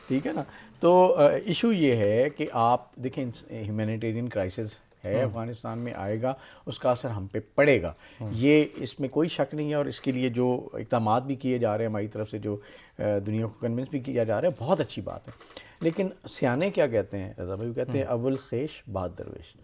ٹھیک ہے نا. تو ایشو یہ ہے کہ آپ دیکھیں ہیومینیٹیرین کرائسس ہے افغانستان میں, آئے گا, اس کا اثر ہم پہ پڑے گا, یہ اس میں کوئی شک نہیں ہے. اور اس کے لیے جو اقدامات بھی کیے جا رہے ہیں ہماری طرف سے, جو دنیا کو کنونس بھی کیا جا رہا ہے, بہت اچھی بات ہے. لیکن سیانے کیا کہتے ہیں رضا بھائی, وہ کہتے ہیں اول خیش بعد درویش.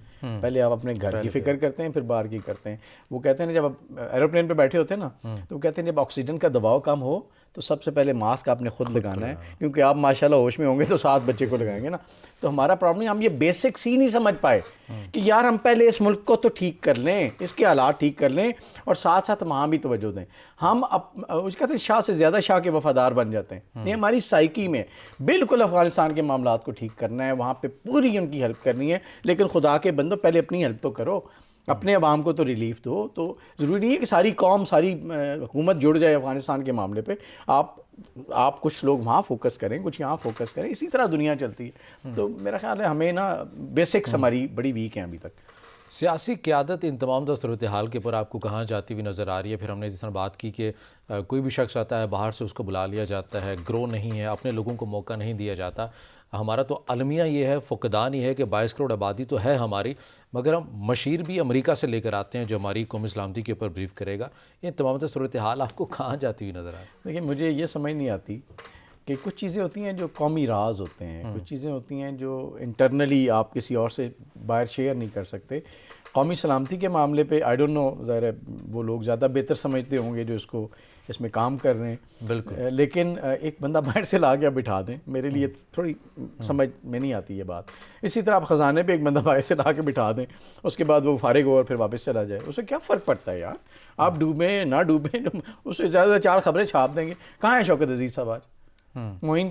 پہلے آپ اپنے گھر کی فکر کرتے ہیں پھر باہر کی کرتے ہیں. وہ کہتے ہیں جب آپ ایروپلین پہ بیٹھے ہوتے ہیں نا تو وہ کہتے ہیں جب آکسیجن کا دباؤ کم ہو تو سب سے پہلے ماسک آپ نے خود لگانا ہے, کیونکہ آپ ماشاءاللہ ہوش میں ہوں گے تو ساتھ بچے کو لگائیں گے نا. تو ہمارا پرابلم ہم یہ بیسکس ہی نہیں سمجھ پائے کہ یار ہم پہلے اس ملک کو تو ٹھیک کر لیں, اس کے حالات ٹھیک کر لیں, اور ساتھ ساتھ وہاں بھی توجہ دیں. ہم اس کہتے ہیں شاہ سے زیادہ شاہ کے وفادار بن جاتے ہیں. یہ ہماری سائیکی میں بالکل افغانستان کے معاملات کو ٹھیک کرنا ہے, وہاں پہ پوری ان کی ہیلپ کرنی ہے. لیکن خدا کے بندو پہلے اپنی ہیلپ تو کرو, اپنے عوام کو تو ریلیف دو. تو ضروری نہیں ہے کہ ساری قوم, ساری حکومت جڑ جائے افغانستان کے معاملے پہ. آپ کچھ لوگ وہاں فوکس کریں, کچھ یہاں فوکس کریں, اسی طرح دنیا چلتی ہے. تو میرا خیال ہے ہمیں نا بیسکس ہماری بڑی ویک ہیں ابھی تک. سیاسی قیادت ان تمام صورتحال کے اوپر آپ کو کہاں جاتی ہوئی نظر آ رہی ہے؟ پھر ہم نے جس طرح بات کی کہ کوئی بھی شخص آتا ہے باہر سے اس کو بلا لیا جاتا ہے، گرو نہیں ہے، اپنے لوگوں کو موقع نہیں دیا جاتا. ہمارا تو المیہ یہ ہے، فقدان یہ ہے کہ 22 کروڑ آبادی تو ہے ہماری، مگر ہم مشیر بھی امریکہ سے لے کر آتے ہیں جو ہماری قومی سلامتی کے اوپر بریف کرے گا. یہ تمام صورتحال آپ کو کہاں جاتی ہوئی نظر آ رہی ہے؟ دیکھیں مجھے یہ سمجھ نہیں آتی کہ کچھ چیزیں ہوتی ہیں جو قومی راز ہوتے ہیں، کچھ چیزیں ہوتی ہیں جو انٹرنلی آپ کسی اور سے باہر شیئر نہیں کر سکتے. قومی سلامتی کے معاملے پہ آئی ڈونٹ نو، ظاہر ہے وہ لوگ زیادہ بہتر سمجھتے ہوں گے جو اس میں کام کر رہے ہیں. بالکل. لیکن ایک بندہ باہر سے لا کے بٹھا دیں، میرے لیے تھوڑی سمجھ میں نہیں آتی یہ بات. اسی طرح آپ خزانے پہ ایک بندہ باہر سے لا کے بٹھا دیں، اس کے بعد وہ فارغ ہو اور پھر واپس چلا جائے، اسے کیا فرق پڑتا ہے یار؟ آپ ڈوبیں نہ ڈوبیں، اسے زیادہ 4 خبریں چھاپ دیں گے. کہاں ہیں شوکت عزیز صاحب آج؟ معین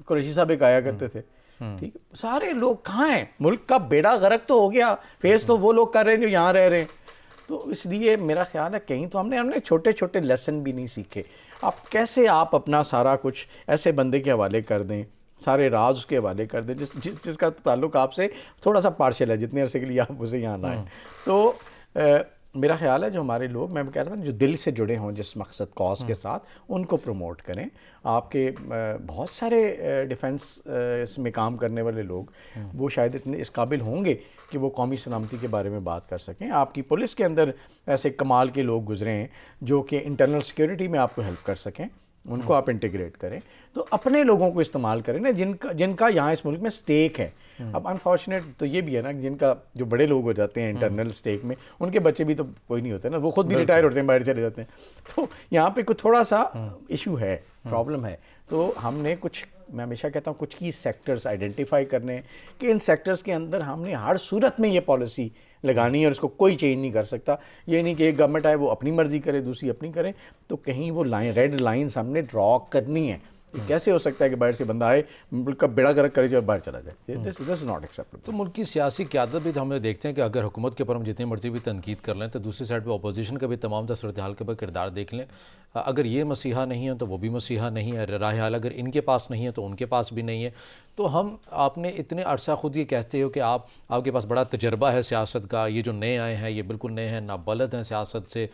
قریشی صاحب ایک آیا کرتے تھے، ٹھیک ہے، سارے لوگ کہاں ہیں؟ ملک کا بیڑا غرق تو ہو گیا، فیس تو وہ لوگ کر رہے ہیں جو یہاں رہ رہے ہیں. تو اس لیے میرا خیال ہے کہیں تو ہم نے چھوٹے چھوٹے لیسن بھی نہیں سیکھے. آپ کیسے آپ اپنا سارا کچھ ایسے بندے کے حوالے کر دیں، سارے راز اس کے حوالے کر دیں جس کا تعلق آپ سے تھوڑا سا پارشل ہے، جتنے عرصے کے لیے آپ اسے یہاں لائیں. تو میرا خیال ہے جو ہمارے لوگ، میں کہہ رہا تھا جو دل سے جڑے ہوں جس مقصد کاز کے ساتھ، ان کو پروموٹ کریں. آپ کے بہت سارے ڈیفنس میں کام کرنے والے لوگ وہ شاید اتنے اس قابل ہوں گے کہ وہ قومی سلامتی کے بارے میں بات کر سکیں. آپ کی پولیس کے اندر ایسے کمال کے لوگ گزرے ہیں جو کہ انٹرنل سیکیورٹی میں آپ کو ہیلپ کر سکیں، ان کو آپ انٹیگریٹ کریں. تو اپنے لوگوں کو استعمال کریں نا جن کا یہاں اس ملک میں سٹیک ہے. اب انفارچونیٹ تو یہ بھی ہے نا کہ جن کا جو بڑے لوگ ہو جاتے ہیں انٹرنل سٹیک میں، ان کے بچے بھی تو کوئی نہیں ہوتے نا، وہ خود بھی ریٹائر ہوتے ہیں، باہر چلے جاتے ہیں. تو یہاں پہ کوئی تھوڑا سا ایشو ہے، پرابلم ہے. تو ہم نے کچھ، میں ہمیشہ کہتا ہوں کچھ کی سیکٹرز آئیڈینٹیفائی کرنے ہیں کہ ان سیکٹرز کے اندر ہم نے ہر صورت میں یہ پالیسی لگانی ہے اور اس کو کوئی چینج نہیں کر سکتا. یہ نہیں کہ ایک گورنمنٹ آئے وہ اپنی مرضی کرے دوسری اپنی کرے. تو کہیں وہ ریڈ لائنز ہم نے ڈرا کرنی ہے. کیسے ہو سکتا ہے کہ باہر سے بندہ آئے ملک کا بیڑا گرک کرے جب باہر چلا جائے؟ دس از ناٹ ایکسیپٹیبل. تو ملک کی سیاسی قیادت بھی ہم نے دیکھتے ہیں کہ اگر حکومت کے اوپر ہم جتنی مرضی بھی تنقید کر لیں تو دوسری سائڈ پہ اپوزیشن کا بھی تمام صورتحال کے اوپر کردار دیکھ لیں. اگر یہ مسیحا نہیں ہے تو وہ بھی مسیحا نہیں ہے، راہ حل اگر ان کے پاس نہیں ہے تو ان کے پاس بھی نہیں ہے. تو ہم آپ نے اتنے عرصہ خود یہ کہتے ہو کہ آپ کے پاس بڑا تجربہ ہے سیاست کا، یہ جو نئے آئے ہیں یہ بالکل نئے ہیں، نابلد ہیں سیاست سے،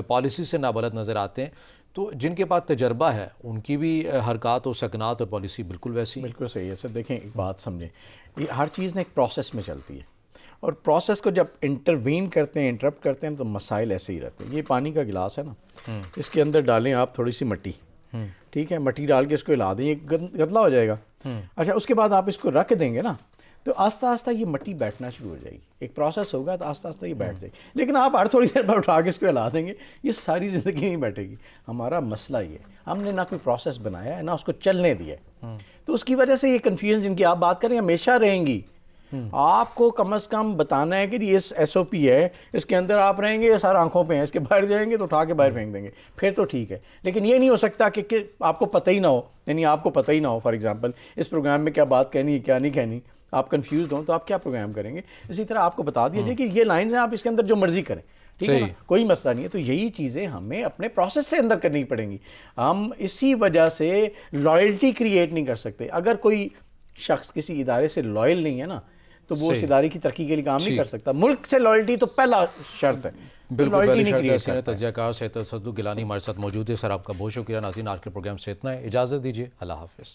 پالیسی سے نابلد نظر آتے ہیں. تو جن کے پاس تجربہ ہے ان کی بھی حرکات اور سکنات اور پالیسی بالکل ویسی. بالکل صحیح ہے سر. دیکھیں ایک بات سمجھیں، یہ ہر چیز نا ایک پروسیس میں چلتی ہے، اور پروسیس کو جب انٹروین کرتے ہیں، انٹرپٹ کرتے ہیں تو مسائل ایسے ہی رہتے ہیں. یہ پانی کا گلاس ہے نا، اس کے اندر ڈالیں آپ تھوڑی سی مٹی، ٹھیک ہے، مٹی ڈال کے اس کو ہلا دیں، یہ گدلا ہو جائے گا. اچھا اس کے بعد آپ اس کو رکھ دیں گے نا تو آہستہ آہستہ یہ مٹی بیٹھنا شروع ہو جائے گی. ایک پروسیس ہوگا تو آہستہ آہستہ یہ بیٹھ جائے گی. لیکن آپ ہر تھوڑی دیر بعد اٹھا کے اس کو ہلا دیں گے، یہ ساری زندگی نہیں بیٹھے گی. ہمارا مسئلہ یہ ہے ہم نے نہ کوئی پروسیس بنایا ہے نہ اس کو چلنے دیا ہے. تو اس کی وجہ سے یہ کنفیوژن جن کی آپ بات کریں ہمیشہ رہیں گی. آپ کو کم از کم بتانا ہے کہ یہ ایس او پی ہے، اس کے اندر آپ رہیں گے، یہ سارا آنکھوں پہ ہیں، اس کے باہر جائیں گے تو اٹھا کے باہر پھینک دیں گے، پھر تو ٹھیک ہے. لیکن یہ نہیں ہو سکتا کہ آپ کو پتہ ہی نہ ہو، یعنی آپ کو پتہ ہی نہ ہو فار ایگزامپل اس پروگرام میں کیا بات کہنی ہے کیا نہیں کہنی، آپ کنفیوزڈ ہوں تو آپ کیا پروگرام کریں گے. اسی طرح آپ کو بتا دیا جائے کہ یہ لائنز ہیں، آپ اس کے اندر جو مرضی کریں، ٹھیک ہے نا، کوئی مسئلہ نہیں ہے. تو یہی چیزیں ہمیں اپنے پروسیس سے اندر کرنی پڑیں گی. ہم اسی وجہ سے لائلٹی کریٹ نہیں کر سکتے. اگر کوئی شخص کسی ادارے سے لائل نہیں ہے نا تو وہ اس ادارے کی ترقی کے لیے کام نہیں کر سکتا. ملک سے لائلٹی تو پہلا شرط ہے. بالکل پہلی شرط ہے. تجزیہ کار سید صدوق گیلانی ہمارے ساتھ موجود ہے. سر آپ کا بہت شکریہ. ناظرین آج کے پروگرام سے اتنا ہے، اجازت دیجیے، اللہ حافظ.